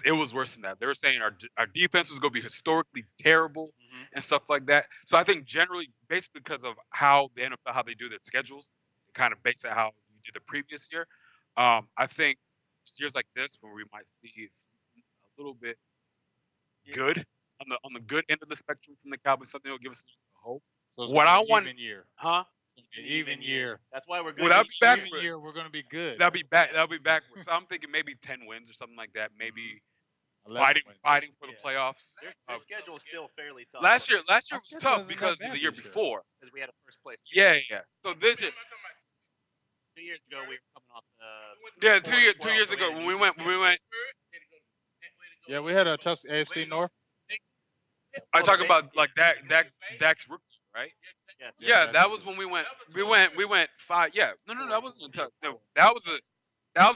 it was worse than that. They were saying our defense was going to be historically terrible and stuff like that. So I think generally, basically because of how the NFL how they do their schedules, they kind of base it how we did the previous year. I think years like this where we might see something a little bit good on the good end of the spectrum from the Cowboys, something that will give us hope. So it's What gonna I be want, even year. huh? It's gonna be an even year. That's why we're good. Well, that'd be Even backwards. year, we're gonna be good. That'll be backwards. So I'm thinking maybe 10 wins or something like that. Maybe 11 wins. fighting for the Yeah. playoffs. Their schedule is still fairly tough. Last year Our was schedule tough isn't that because bad of the year this year. before. because we had a first place. Yeah. So this year, 2 years ago we were coming off the. yeah, 4-12, 2 years so ago had when an we easy went, schedule. Yeah, we had a tough AFC North. I talk about like Dak's rookie, right? Yes. Yeah, that's that was when we went 5. Yeah, no, that wasn't tough. No, that was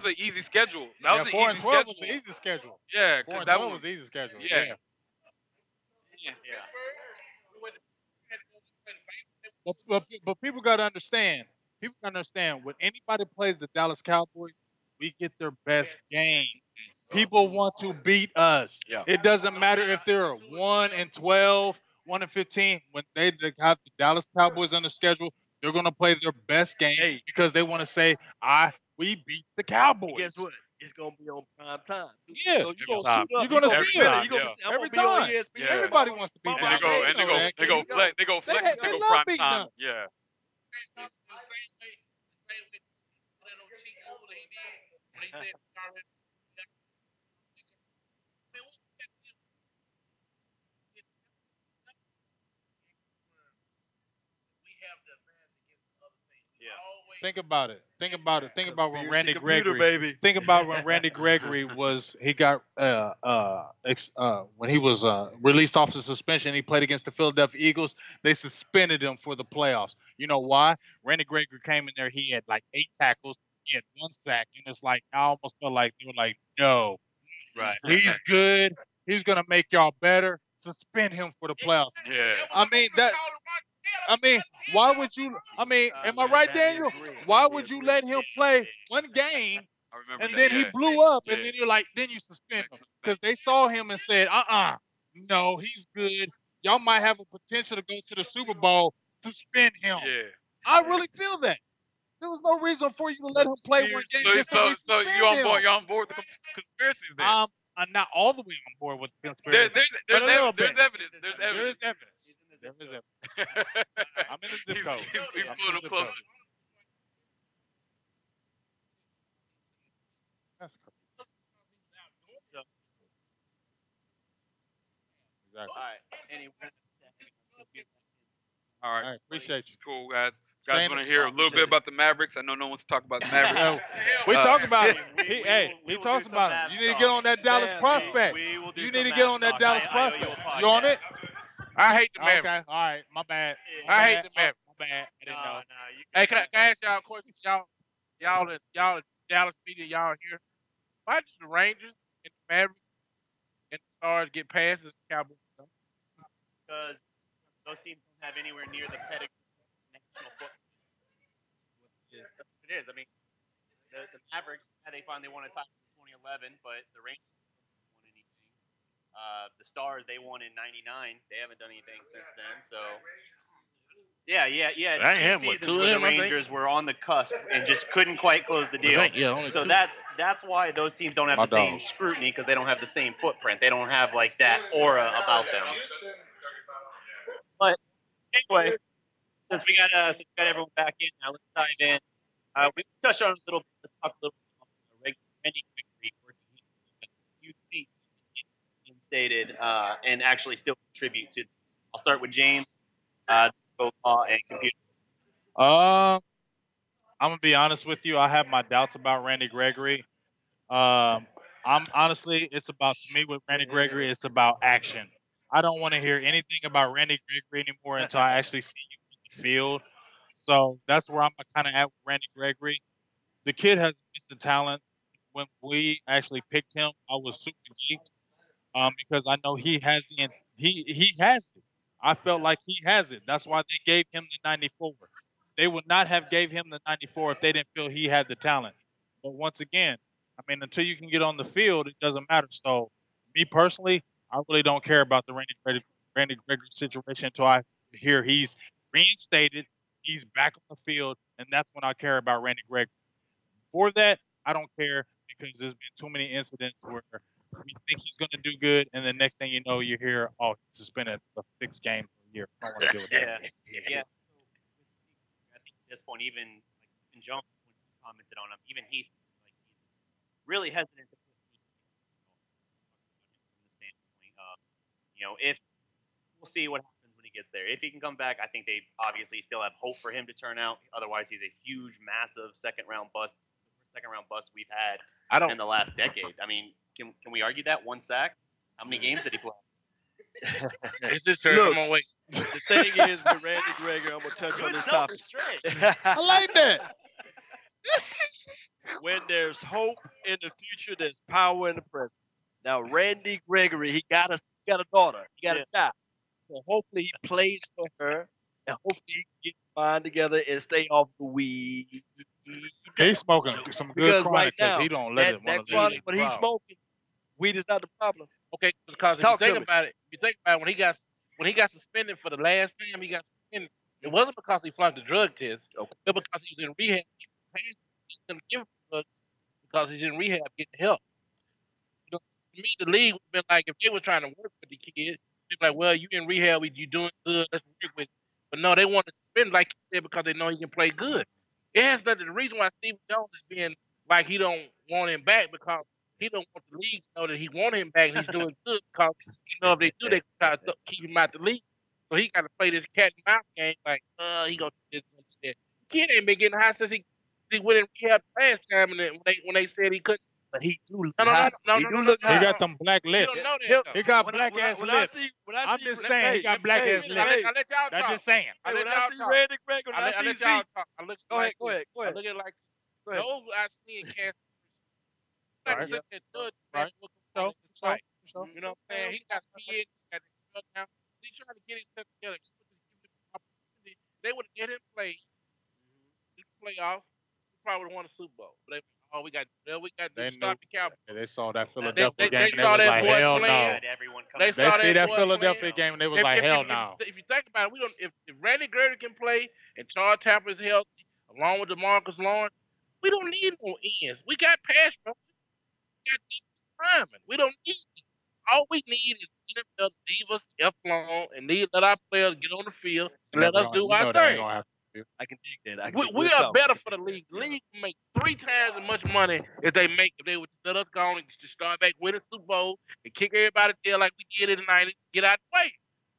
an easy schedule. That was an 4 and easy 12 schedule. was the easy schedule. Yeah, 4 because and that 12 one was the easy schedule. Yeah. Yeah. But people got to understand. People got to understand when anybody plays the Dallas Cowboys, we get their best game. People want to beat us. Yeah. It doesn't matter if they're 1 and 12, 1 and 15. When they have the Dallas Cowboys on the schedule, they're going to play their best game because they want to say, we beat the Cowboys. Guess what? It's going to be on prime time. Yeah. So you're going to time. suit up. You're gonna Every see it. time. You're going to see I'm Every gonna be on time. ESPN. Yeah. Everybody wants to beat Mama, And Dallas. they go know that. they go There you flex they go flex they to go love prime beating time. us. Yeah. Think about it. Think about it. Think about when Randy Computer, Gregory. baby. Think about when Randy Gregory he got when he was released off the suspension. He played against the Philadelphia Eagles. They suspended him for the playoffs. You know why? Randy Gregory came in there. He had like 8 tackles. He had 1 sack, and it's like I almost felt like they were like, no, Right. he's good. He's gonna make y'all better. Suspend him for the playoffs. Yeah. I mean, why would you? I mean, am I right, Daniel? Why would you let him play 1 game I remember and that, then he yeah. blew up, and Yeah. then you're like, then you suspend him Makes some because they sense. saw him and said, no, he's good. Y'all might have a potential to go to the Super Bowl. Suspend him. Yeah. I really feel that. There was no reason for you to let him play 1 game. So before we so suspend you on him. board with the conspiracies then? I'm not all the way on board with the conspiracy. There's but a little there's bit. evidence. There's There evidence. is evidence. There is evidence. I'm in the zip code. He's I'm in pulling the up zip closer. code. That's crazy. Exactly. All right. Anyway. All right. All right, appreciate you. It's cool, guys. You guys Staying- want to hear a little bit about the Mavericks? I know no one's talking about the Mavericks. We Uh, talk about it. we He will talks do some about it. Mavs You need to talk. get on that Dallas Man, prospect. We will do You some need to get Mavs on that talk. Dallas I owe prospect. you a You on it? podcast. I hate the Mavericks. Okay. All right. My bad. I hate the Mavericks. My bad. I didn't know. You Hey, can can I ask y'all a question? Y'all Dallas media, y'all here. Why do the Rangers and the Mavericks and the Stars get passes and the Cowboys don't? because those teams don't have anywhere near the pedigree of national football. That's what it is. I mean, the Mavericks, they finally won a title in 2011, but the Rangers haven't won anything. The Stars, they won in '99. They haven't done anything since then. So, yeah. I Two am, what, seasons two of where the them, I think? Rangers were on the cusp and just couldn't quite close the deal. Only So two. that's why those teams don't have My the same dog. scrutiny because they don't have the same footprint. They don't have like that aura about them. But anyway, since we got everyone back in now, let's dive in. We touched on it a little bit. Let's talk a little bit about Randy Gregory, where he's huge feat instated and actually still contribute to this. I'll start with James, both law and computer. I'm gonna be honest with you. I have my doubts about Randy Gregory. I'm honestly, it's about to me with Randy Gregory. It's about action. I don't want to hear anything about Randy Gregory anymore until I actually see you in the field. So that's where I'm kind of at with Randy Gregory. The kid has instant talent. When we actually picked him, I was super geeked because I know he has he has it. I felt like he has it. That's why they gave him the 94. They would not have gave him the 94 if they didn't feel he had the talent. But once again, I mean, until you can get on the field, it doesn't matter. So, me personally, I really don't care about the Randy Gregory situation until I hear he's reinstated, he's back on the field, and that's when I care about Randy Gregory. Before that, I don't care because there's been too many incidents where we think he's going to do good, and the next thing you know, you hear, oh, he's suspended for 6 games a year. I don't want to deal with that. Yeah. So I think at this point, even like Stephen Jones, when he commented on him, even he seems like he's really hesitant to put from the standpoint of, if we'll see what happens when he gets there. If he can come back, I think they obviously still have hope for him to turn out. Otherwise, he's a huge, massive second round bust we've had in the last decade. I mean, can we argue that? 1 sack? How many games did he play? It's his turn. Look. Come on, wait. The thing is with Randy Gregory, I'm gonna touch on Good this topic. self-restraint. I like that. When there's hope in the future, there's power in the present. Now, Randy Gregory, he got a daughter, he got a child. So hopefully he plays for her, and hopefully he can get his mind together and stay off the weed. He's smoking some good Because chronic right because now, he don't let that it. One of chronic, these what he's problems. smoking, weed is not the problem. Okay, because if Talk you to think me. about it, when he got suspended for the last time he got suspended, it wasn't because he flunked the drug test. Okay. It was because he was in rehab. He couldn't give him drugs because he's in rehab getting help. To me, the league would have been like, if they were trying to work with the kid, they'd be like, well, you in rehab, you doing good, let's work with you. But no, they want to suspend, like you said, because they know he can play good. It has nothing. The reason why Stephen Jones is being like he don't want him back because he don't want the league to know that he want him back and he's doing good because if they do, they can try to keep him out the league. So he got to play this cat and mouse game like, he gonna do this, gonna do that. Kid ain't been getting high since he went in rehab last time, and then when they said he couldn't. But he do look No, high. no, He no, do no, look He high. got them black You lips. don't know that. Him- though. He got When I- black when I- ass when I lips. see- when I I'm see- just let- saying, he hey, got black hey, ass hey, lips. hey, I let y'all I'm talk. just saying. I let when I y'all see talk. Randy Gregory, when I I see let Z, y'all talk. I look go ahead, like go ahead, go I ahead. look at it like Go ahead. those I see in cast. Like Right. sit there, judge, Right. man, look at So, the fight. so. You know what I'm saying? He got kids, he got the drug now. He trying to get himself together. They would have get him play in the playoffs. He probably would have won a Super Bowl. But we got to do They is stop knew. the Cowboys. They saw that They Philadelphia game and they saw was that like, boy hell playing. no. Had everyone come They back. They saw see that that boy Philadelphia playing. game and they was like, hell no. If you think about it, we don't. If Randy Gregory can play and Charles Tapper is healthy, along with DeMarcus Lawrence, we don't need no ends. We got pass rushers. We got defensive linemen. We don't need it. All we need is NFL to leave us F alone and let our players get on the field and let us do our That ain't thing. gonna happen. I can dig that. We are better for the league. The league make 3 times as much money as they make if they would just let us go on and just start back with a Super Bowl and kick everybody's tail like we did in the 90s, get out the way.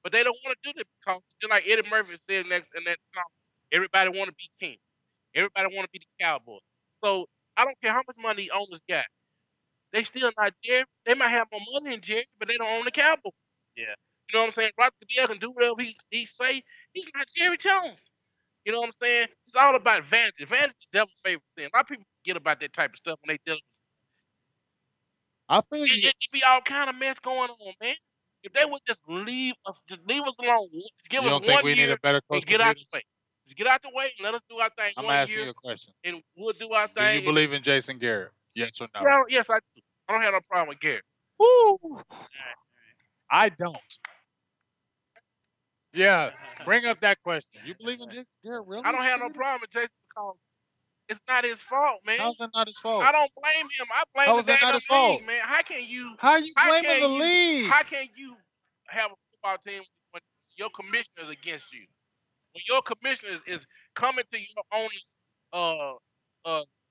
But they don't want to do that because, just like Eddie Murphy said in that song, everybody want to be king. Everybody want to be the Cowboys. So I don't care how much money the owners got. They still not Jerry. They might have more money than Jerry, but they don't own the Cowboys. Yeah. You know what I'm saying? Roger Goodell can do whatever he say. He's not Jerry Jones. You know what I'm saying? It's all about vanity. Vanity is the devil's favorite sin. A lot of people forget about that type of stuff when they deal with I feel you. it be all kind of mess going on, man. If they would just leave us alone, just give You us don't think 1 we need year a better and coach? get out the way. Just get out the way and let us do our thing I'm 1 asking year, you a question. and we'll do our Do thing. you believe in Jason Garrett? Yes or no? Yeah, yes, I do. I don't have no problem with Garrett. Woo. I don't. Yeah, bring up that question. You believe in Jason Garrett, really? I don't have no problem with Jason because it's not his fault, man. How's that not his fault? I don't blame him. I blame How the is that not damn his fault? league, man. How can you How are you how blaming can the you- league? How can you have a football team when your commissioner is against you? When your commissioner is coming to your owner's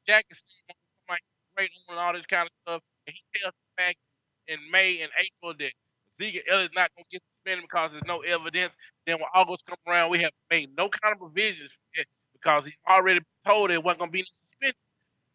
jacket saying somebody great and all this kind of stuff, and he tells us back in May and April that Zeke Elliott's not gonna get suspended because there's no evidence. Then when August comes around, we have made no kind of provisions for it because he's already been told there wasn't gonna be no suspension.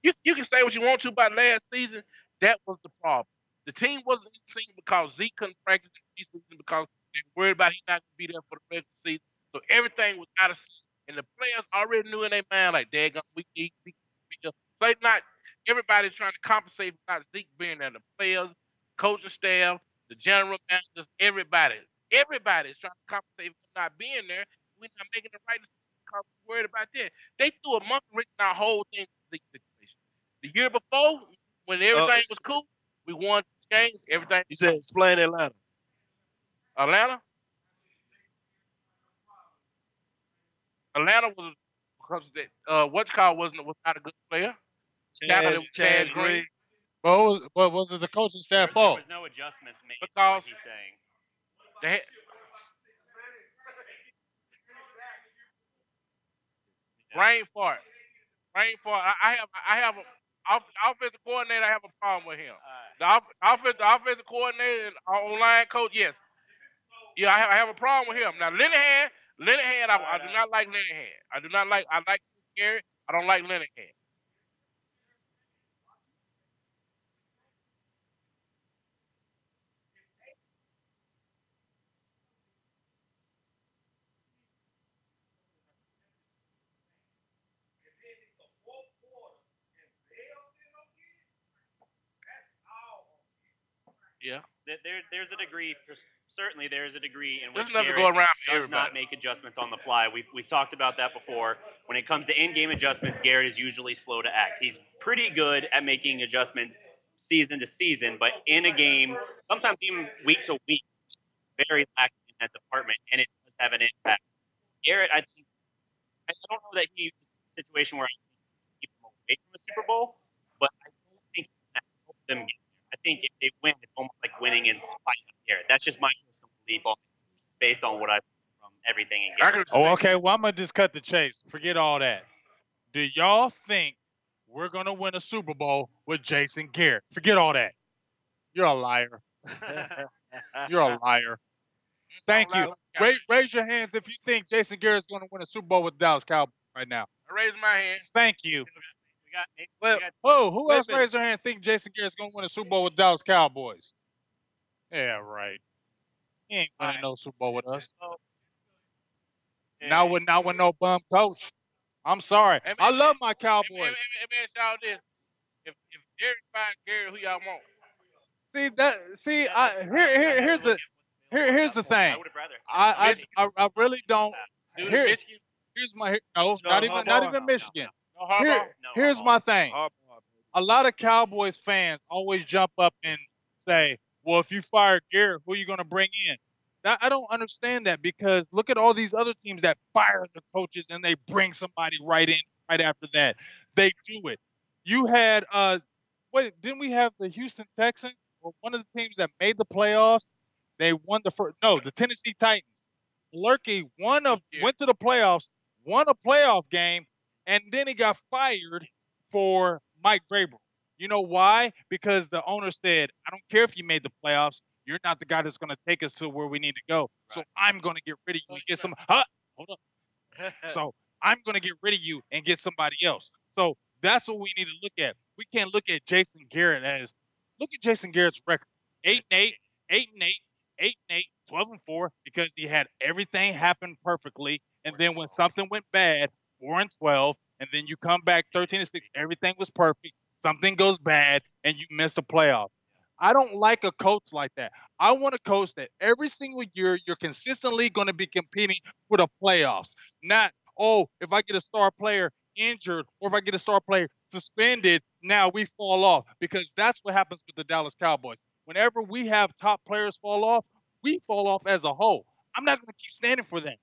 You can say what you want to about last season. That was the problem. The team wasn't in sync because Zeke couldn't practice in preseason because they were worried about he not gonna be there for the regular season. So everything was out of sync. And the players already knew in their mind, like, daggone, we need Zeke. So it's not everybody's trying to compensate for not Zeke being there. The players, coaching staff, the general managers, everybody. Everybody is trying to compensate for not being there. We're not making the right decision because we're worried about that. They threw a monkey wrench in our whole thing with the Zeke situation. The year before, when everything was cool, we won this game. Everything. You said explain Atlanta. Atlanta was because what you call was not a good player. Chaz Green. What was it the coaching staff There fault? was no adjustments made. Because he's saying. They had, Brain fart. I have a offensive coordinator. I have a problem with him. The offensive coordinator and our online coach. Yes. Yeah, I have a problem with him. Now Linehan, I do not like Linehan. I like Garrett. I don't like Linehan. Yeah. There's a degree, certainly there's a degree in which Let's never Garrett go around for does everybody. not make adjustments on the fly. We've talked about that before. When it comes to in-game adjustments, Garrett is usually slow to act. He's pretty good at making adjustments season to season, but in a game, sometimes even week to week, he's very lacking in that department, and it does have an impact. Garrett, I don't know that he's in a situation where I keep him away from a Super Bowl, but I don't think he's going to help them get there. I think if they win, it's almost like winning in spite of Garrett. That's just my personal belief on it, just based on what I've seen from everything in Garrett. Oh, okay. Well, I'm gonna just cut the chase. Forget all that. Do y'all think we're gonna win a Super Bowl with Jason Garrett? Forget all that. You're a liar. You're a liar. Thank you. Raise your hands if you think Jason Garrett's gonna win a Super Bowl with the Dallas Cowboys right now. I raise my hand. Thank you. We got Whoa, who else raised their hand think Jason Garrett's gonna win a Super Bowl with Dallas Cowboys? Yeah, right. He ain't winning no Super Bowl with us. Not with no bum coach. I'm sorry. I love my Cowboys. Let me ask y'all this: If Derek finds Garrett, who y'all want? Here's the thing. I would have rather. I really don't. Michigan? Here's my not even Michigan. No Harbaugh? Here's my thing. A lot of Cowboys fans always jump up and say, "Well, if you fire Garrett, who are you going to bring in?" I don't understand that because look at all these other teams that fire the coaches and they bring somebody right in right after that. They do it. You had didn't we have the Houston Texans or one of the teams that made the playoffs? They won the Tennessee Titans. Lurkey went to the playoffs, won a playoff game, and then he got fired for Mike Vrabel. You know why? Because the owner said, I don't care if you made the playoffs. You're not the guy that's going to take us to where we need to go. So I'm going to get rid of you and get some. Hold up. So I'm going to get rid of you and get somebody else. So that's what we need to look at. We can't look at Jason Garrett as look at Jason Garrett's record: 8-8, 8-8, 8-8, 12-4, because he had everything happen perfectly. And then when something went bad, 4-12, and then you come back 13-6, everything was perfect. Something goes bad, and you miss the playoffs. I don't like a coach like that. I want a coach that every single year you're consistently going to be competing for the playoffs. Not, oh, if I get a star player injured or if I get a star player suspended, now we fall off, because that's what happens with the Dallas Cowboys. Whenever we have top players fall off, we fall off as a whole. I'm not going to keep standing for that.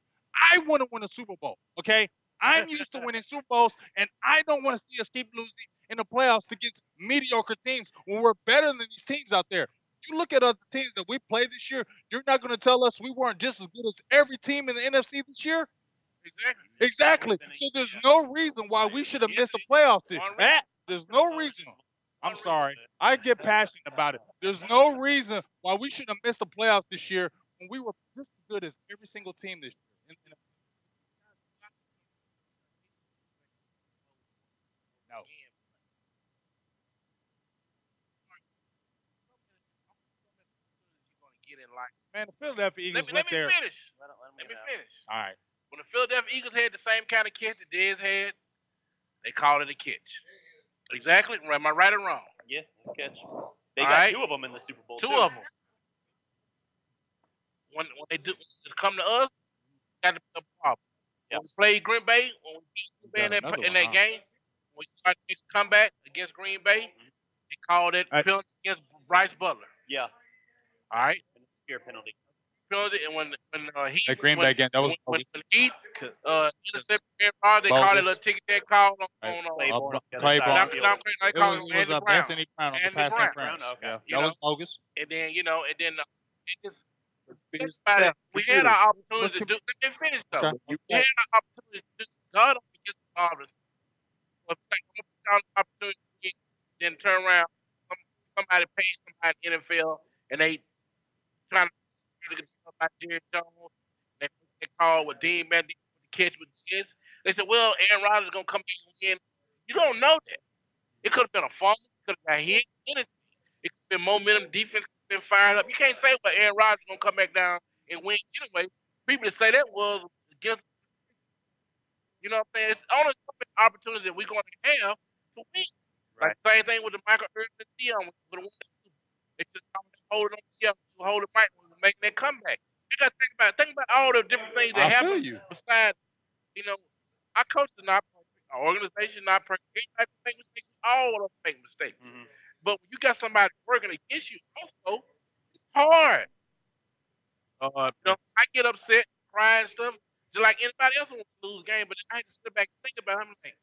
I want to win a Super Bowl, okay? I'm used to winning Super Bowls, and I don't want to see us keep losing in the playoffs against mediocre teams when we're better than these teams out there. You look at other teams that we played this year, you're not going to tell us we weren't just as good as every team in the NFC this year? Exactly. So there's no reason why we should have missed the playoffs this year. There's no reason. I'm sorry. I get passionate about it. There's no reason why we should have missed the playoffs this year when we were just as good as every single team this year. No. Man, the Philadelphia Eagles Let me there. finish. Let me finish. All right. When the Philadelphia Eagles had the same kind of catch that Dez had, they called it a catch. Exactly. Am I right or wrong? Yeah, it's a catch. They All got right. 2 of them in the Super Bowl. Two too. of them. When they do come to us, got to be a problem. When we played Green Bay, when we beat Green Bay in that game, when we started to make a comeback against Green Bay, they called it penalty against Bryce Butler. Yeah. All right. And it's spear penalty. Penalty, and when Heat, That Green Bay game, that was when Heat intercepted Aaron Rodgers, they called it a ticket call on Claiborne. Claiborne. They called it Andy Brown. Anthony Brown on the Andy pass Brown. interference. Okay. Yeah, that was bogus. And then we had our opportunity to do. Let me finish though. Okay. We had our opportunity to do. God only gets involved. So if we have an opportunity, then turn around. Somebody pays somebody in the NFL, and they trying to get about Jerry Jones. They call with Dean Mandy with the catch with this. They said, well, Aaron Rodgers is going to come back and win. You don't know that. It could have been a fumble. It could have got hit. Anything. It could have been momentum. Defense could have been fired up. You can't say, well, Aaron Rodgers is going to come back down and win anyway. People that say that was against, you know what I'm saying? It's only so many opportunities that we're going to have to win. Right. Like same thing with the Michael Irvin and Dion. They said hold it on Dion, hold it right when we're making that comeback. You got to think about all the different things that happen. Besides, our coach is not perfect. Our organization is not perfect. Everybody make mistakes. All of us make mistakes. Mm-hmm. But when you got somebody working against you, also, it's hard. I get upset, cry and stuff, just like anybody else wants to lose game. But I had to sit back and think about it. I'm like,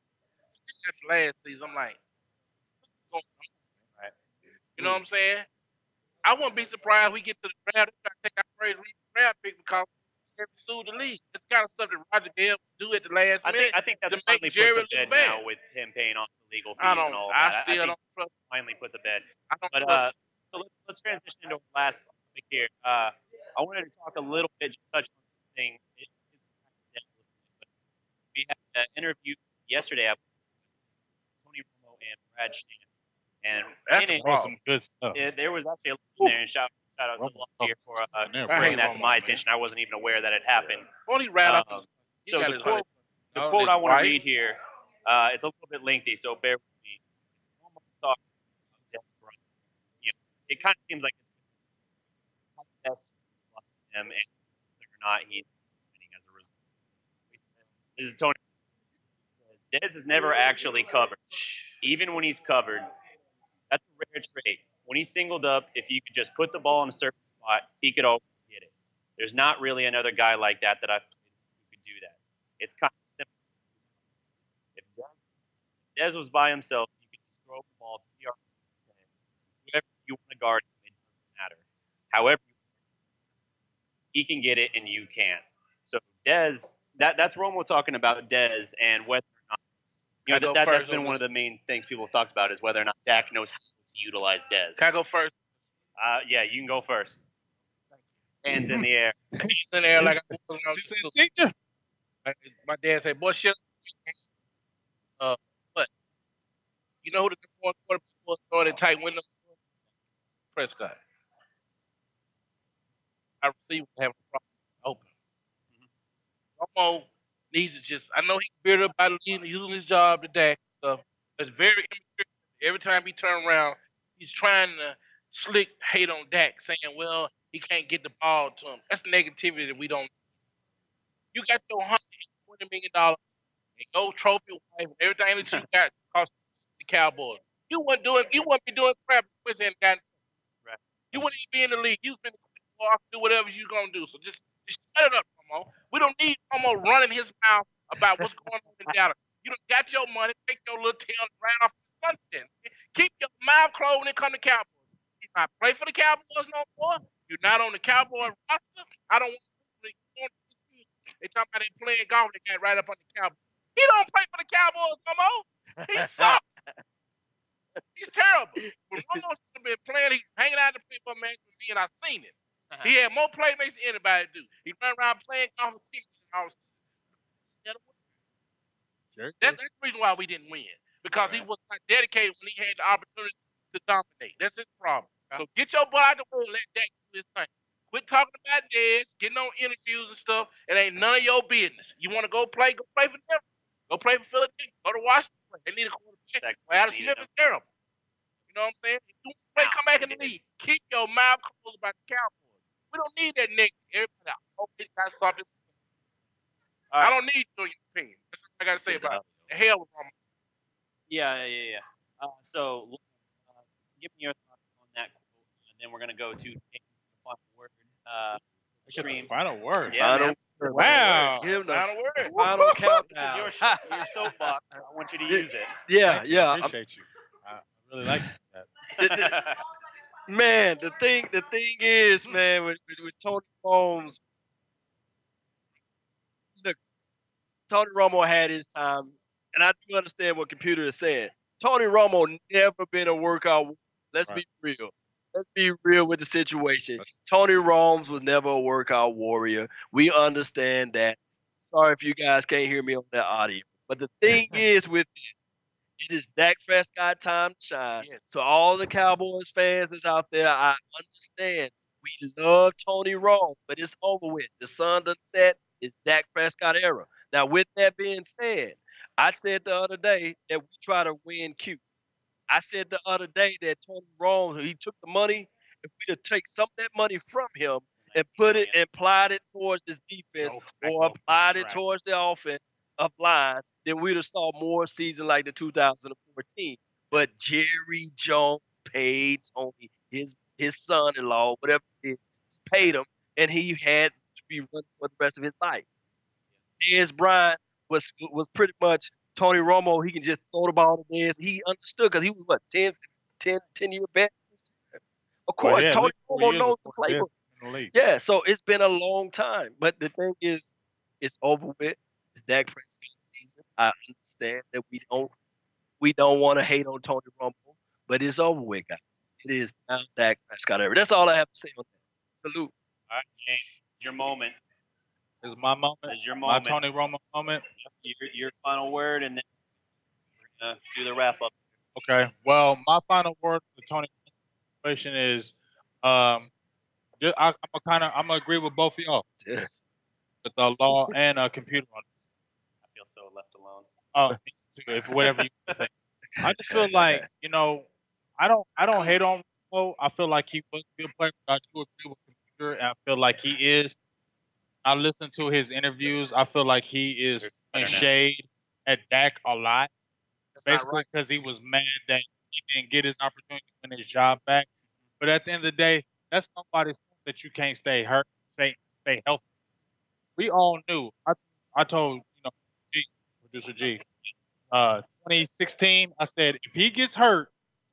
after last season, I'm like, something's going on. Right? You know what I'm saying? I wouldn't be surprised if we get to the draft. They try to take our first draft pick because they're sued the league. It's kind of stuff that Roger Goodell do at the last minute. I think that's to finally make put to bed now with him paying off the legal fees and all that. I still don't trust him. Finally put to bed. I don't trust him. So let's transition into our last topic here. I wanted to talk a little bit, just touch on something. We had an interview yesterday with Tony Romo and Brad Shan. And some good stuff. There was actually a little there, and shout out to Lost here for bringing that to my attention. I wasn't even aware that it happened. So the quote I want to read here, it's a little bit lengthy, so bear with me. Romo talking about Des Bryant. It kind of seems like it's best loves him, and whether or not he's winning as a result. This is Tony. He says Des is never actually covered, even when he's covered. That's a rare trait. When he's singled up, if you could just put the ball in a certain spot, he could always get it. There's not really another guy like that I've played who could do that. It's kind of simple. If Des was by himself, you could just throw the ball to the yards and say, whoever you want to guard him, it doesn't matter. However, he can get it and you can't. So Des that's Romo talking about Dez and whether or not Can I go that's first been on one of the main things people have talked about is whether or not Dak knows how to utilize Dez. Can I go first? Yeah, you can go first. Hands in the air. Hands in the air like I was when I was You in said school. teacher. My dad said, "Boy, shut up." But you know who the number one quarterback was throwing tight windows? Prescott. I received having a problem open. Romo needs to just. I know he's bitter about using his job to Dak and stuff. It's very immature. Every time he turn around, he's trying to slick hate on Dak, saying, "Well, he can't get the ball to him." That's negativity that we don't. You got your $120 million and no trophy wife, and everything that you got cost the Cowboys. You wouldn't be doing crap if Quincy hadn't gotten right. You wouldn't even be in the league. You finna go off do whatever you're gonna do. So just shut it up, Romo. We don't need Romo running his mouth about what's going on in Dallas. You done got your money, take your little tail and ride off the sunset. Keep your mouth closed when it comes to Cowboys. You not play for the Cowboys no more. You're not on the Cowboy roster. I don't want to see you. They talking about they playing golf. They got right up on the Cowboys. He don't play for the Cowboys no more. He sucks. He's terrible. When Romo should have been playing, he's hanging out to play for a match with me, and I seen it. He had more playmates than anybody do. He ran around playing golf with teams and all. That's the reason why we didn't win. Because he was not dedicated when he had the opportunity to dominate. That's his problem. So get your butt out the way and let Dak do his thing. Quit talking about Dez, getting on interviews and stuff. It ain't none of your business. You want to go play for them. Go play for Philadelphia. Go to Washington. They need a quarterback. Adam Smith is terrible. You know what I'm saying? If you want to play, come back in the league. Keep your mouth closed about the Cowboys. We don't need that nigga. Everybody got something to say. I don't need you on your team. That's what I got to say about it. The hell with Romo. Yeah. So, give me your thoughts on that quote, and then we're gonna go to James' final word. Stream. Final word. Yeah, Final man. word. Wow. Give him the Final word. final This is countdown. your soapbox. I want you to use it. Yeah. I appreciate you. I really like that. Man, the thing is, man, with Tony Romo, look, Tony Romo had his time, and I do understand what Computer is saying. Tony Romo never been a workout. Let's be real. Let's be real with the situation. Tony Romo was never a workout warrior. We understand that. Sorry if you guys can't hear me on that audio. But the thing is with this, it is Dak Prescott time to shine. Yes. So all the Cowboys fans is out there, I understand. We love Tony Romo, but it's over with. The sun done set. It's Dak Prescott era. Now, with that being said, I said the other day that we try to win cute. I said the other day that Tony Romo, he took the money. If we'd have taken some of that money from him and put it and applied it towards this defense or applied it towards the offense of line, then we'd have saw more season like the 2014. But Jerry Jones paid Tony, his son-in-law, whatever it is, paid him, and he had to be running for the rest of his life. Dez Bryant was pretty much Tony Romo. He can just throw the ball to Dez. He understood because he was, 10-year vet? Of course, Tony Romo knows the playbook. Yeah, so it's been a long time. But the thing is, it's over with. It's Dak Prescott season. I understand that we don't want to hate on Tony Romo, but it's over with, guys. It is now Dak Prescott era. That's all I have to say on that. Salute. All right, James, it's your moment. This is my moment. It's your moment. My Tony Romo moment. Your final word, and then we're gonna do the wrap up. Okay. Well, my final word for the Tony situation is, I'm gonna agree with both of y'all. Yeah. With the law and Computer on this. I feel so left alone. If whatever you think. I just feel like, I don't hate on Romo. I feel like he was a good player, but I do agree with Computer, and I feel like he is. I listen to his interviews. I feel like he is in shade at Dak a lot. Basically because he was mad that he didn't get his opportunity to win his job back. But at the end of the day, that's nobody's fault that you can't stay stay healthy. We all knew. I told, producer G, 2016, I said, if he gets hurt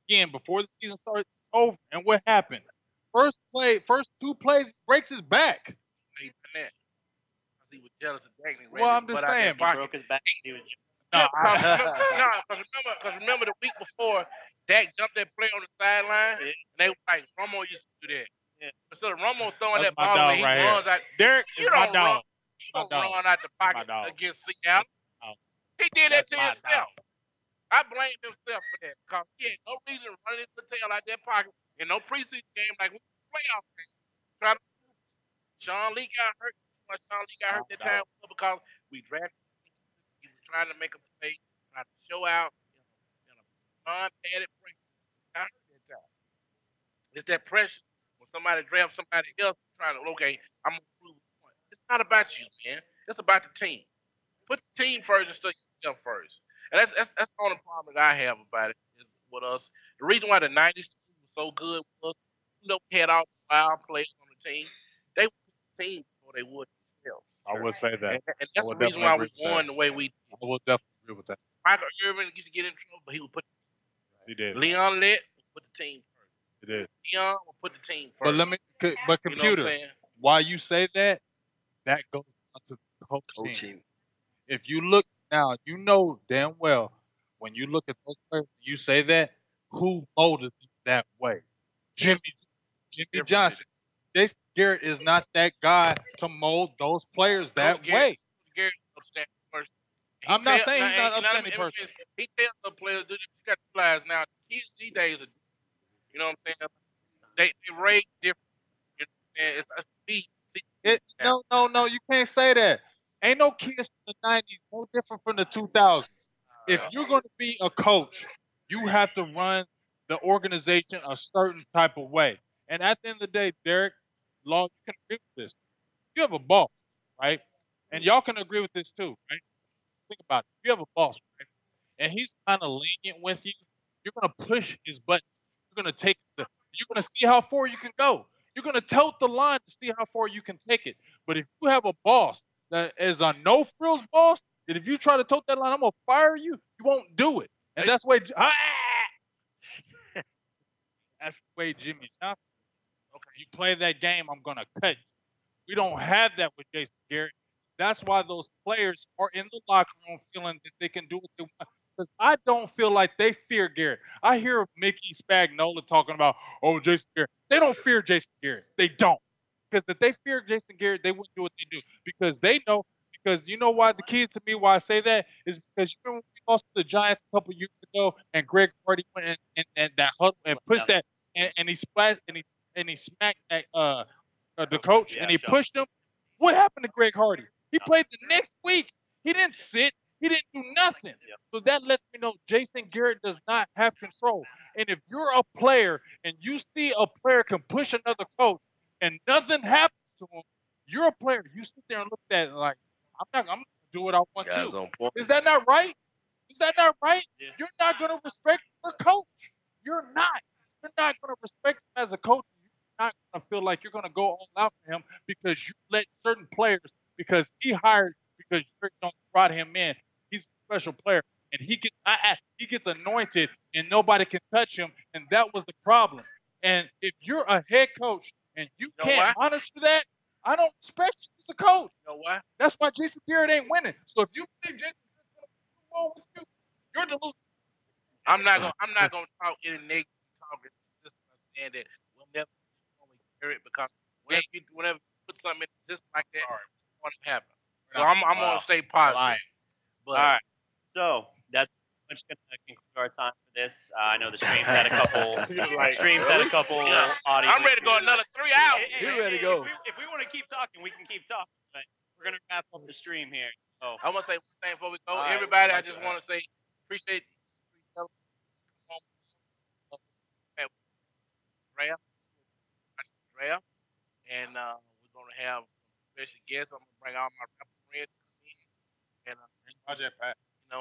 again before the season starts, it's over. And what happened? First two plays, breaks his back. because he was jealous of Dak. Well, I'm just saying, He broke his back. He was No, Because remember the week before, Dak jumped that play on the sideline, and they were like, Romo used to do that. Yeah. Instead of Romo throwing that's that my ball dog and he right runs here. out, Derek you is my don't dog. run, you don't run out the pocket against Seattle. dog. He did that That's to my himself. I blame himself for that because he had no reason to run his tail out that pocket in no preseason game like we playoff game. Trying to Sean Lee got hurt. Sean Lee got hurt that time because we drafted. He was trying to make a play, trying to show out in a non-padded practice. Got hurt that time. It's that pressure when somebody drafts somebody else trying to, okay, I'm gonna prove a point. It's not about you, man. It's about the team. Put the team first instead of yourself first. And that's the only problem that I have about it is with us. The reason why the '90s team was so good was, we had all the wild players on the team. They would put the team before they would themselves. I would say that. And that's the reason why we won the way we did. I will definitely agree with that. Michael Irvin used to get in trouble, but he would put the team first. He did. Leon Lett would put the team first. He did. Leon would put the team first. But but You know what I'm computer, saying? while you say that, that goes down to the coaching. If you look now, you know damn well when you look at those players, you say that, who molded them that way? Jimmy Johnson. Jason Garrett is not that guy to mold those players that way. Garrett is an upstanding person. I'm not saying he's not an upstanding person. He tells the players, you got to realize now, the kids these days are, you know what I'm saying? They raise different. You know what I'm saying? It's speed. No, you can't say that. Ain't no kids in the 90s no different from the 2000s. If you're going to be a coach, you have to run the organization a certain type of way. And at the end of the day, Derek, Law, you can agree with this. You have a boss, right? And y'all can agree with this too, right? Think about it. You have a boss, right? And he's kind of lenient with you. You're going to push his button. You're going to you're going to see how far you can go. You're going to tote the line to see how far you can take it. But if you have a boss that is a no-frills boss, that if you try to tote that line, I'm going to fire you, you won't do it. And that's the way that's the way Jimmy Johnson. Okay, you play that game, I'm going to cut you. We don't have that with Jason Garrett. That's why those players are in the locker room feeling that they can do what they want. Because I don't feel like they fear Garrett. I hear Mickey Spagnola talking about, oh, Jason Garrett. They don't fear Jason Garrett. They don't. Because if they fear Jason Garrett, they wouldn't do what they do. Because they know. Because you know why? The keys to me why I say that is because you remember when we lost to the Giants a couple years ago, and Greg Hardy went and that huddle and pushed that, and he splashed and he smacked that the coach and he pushed him. What happened to Greg Hardy? He played the next week. He didn't sit. He didn't do nothing. So that lets me know Jason Garrett does not have control. And if you're a player and you see a player can push another coach and nothing happens to him, you're a player. You sit there and look at it like, I'm gonna do what I want to. Is that not right? Is that not right? Yeah. You're not gonna respect your coach. You're not. You're not gonna respect him as a coach. You're not gonna feel like you're gonna go all out for him because you let certain players, because he brought him in. He's a special player, and he gets anointed, and nobody can touch him, and that was the problem. And if you're a head coach and you can't monitor that, I don't respect you as a coach. You know why? That's why Jason Garrett ain't winning. So if you think Jason Garrett's gonna win Super Bowl with you, you're delusional. I'm not gonna talk any negative talk. Just saying that we'll never hear it because whenever you put something in existence like that, it's going to happen. So I'm gonna stay positive. But, all right. So that's pretty much gonna conclude our time for this. I know the streams had a couple. Audio. I'm ready to go another 3 hours. You ready to go? If we want to keep talking, we can keep talking. But we're gonna wrap up the stream here. So I want to say one thing before we go. Everybody, I just want to say appreciate draft, and we're gonna have some special guests. I'm gonna bring all my rapper friends in and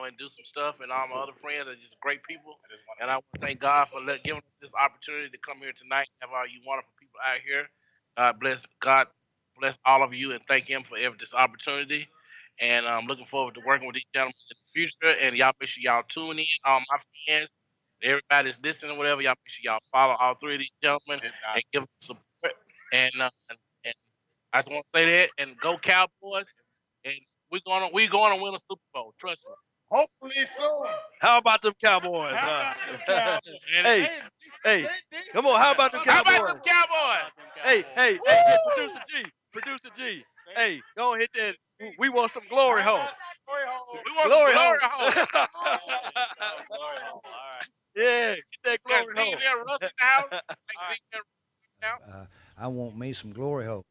and do some stuff, and all my other friends are just great people. And I want to thank God for giving us this opportunity to come here tonight and have all you wonderful people out here. God bless all of you, and thank Him for this opportunity. And I'm looking forward to working with these gentlemen in the future. And y'all make sure y'all tune in, all my fans, everybody's listening or whatever. Y'all make sure y'all follow all three of these gentlemen and give them support. And I just want to say that. And go Cowboys. and we're gonna win a Super Bowl. Trust me. Hopefully soon. How about them Cowboys? How Huh? about them Cowboys? Hey, hey, come on. How about them How Cowboys? about them Cowboys? Hey, producer G. Hey, go on hit that. We want some glory hole. We want glory hole. Glory hole. All right. Yeah, get that Got glory hole. Zeke Russ in the house. Like Zeke now. I want me some glory hole.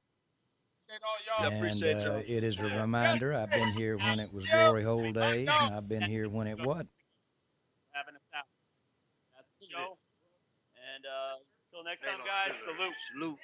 I And appreciate y'all. it is a reminder. I've been here when it was glory hole days, and I've been here when it wasn't. Having us out. That's the show. And until next time, guys, salute. Salute.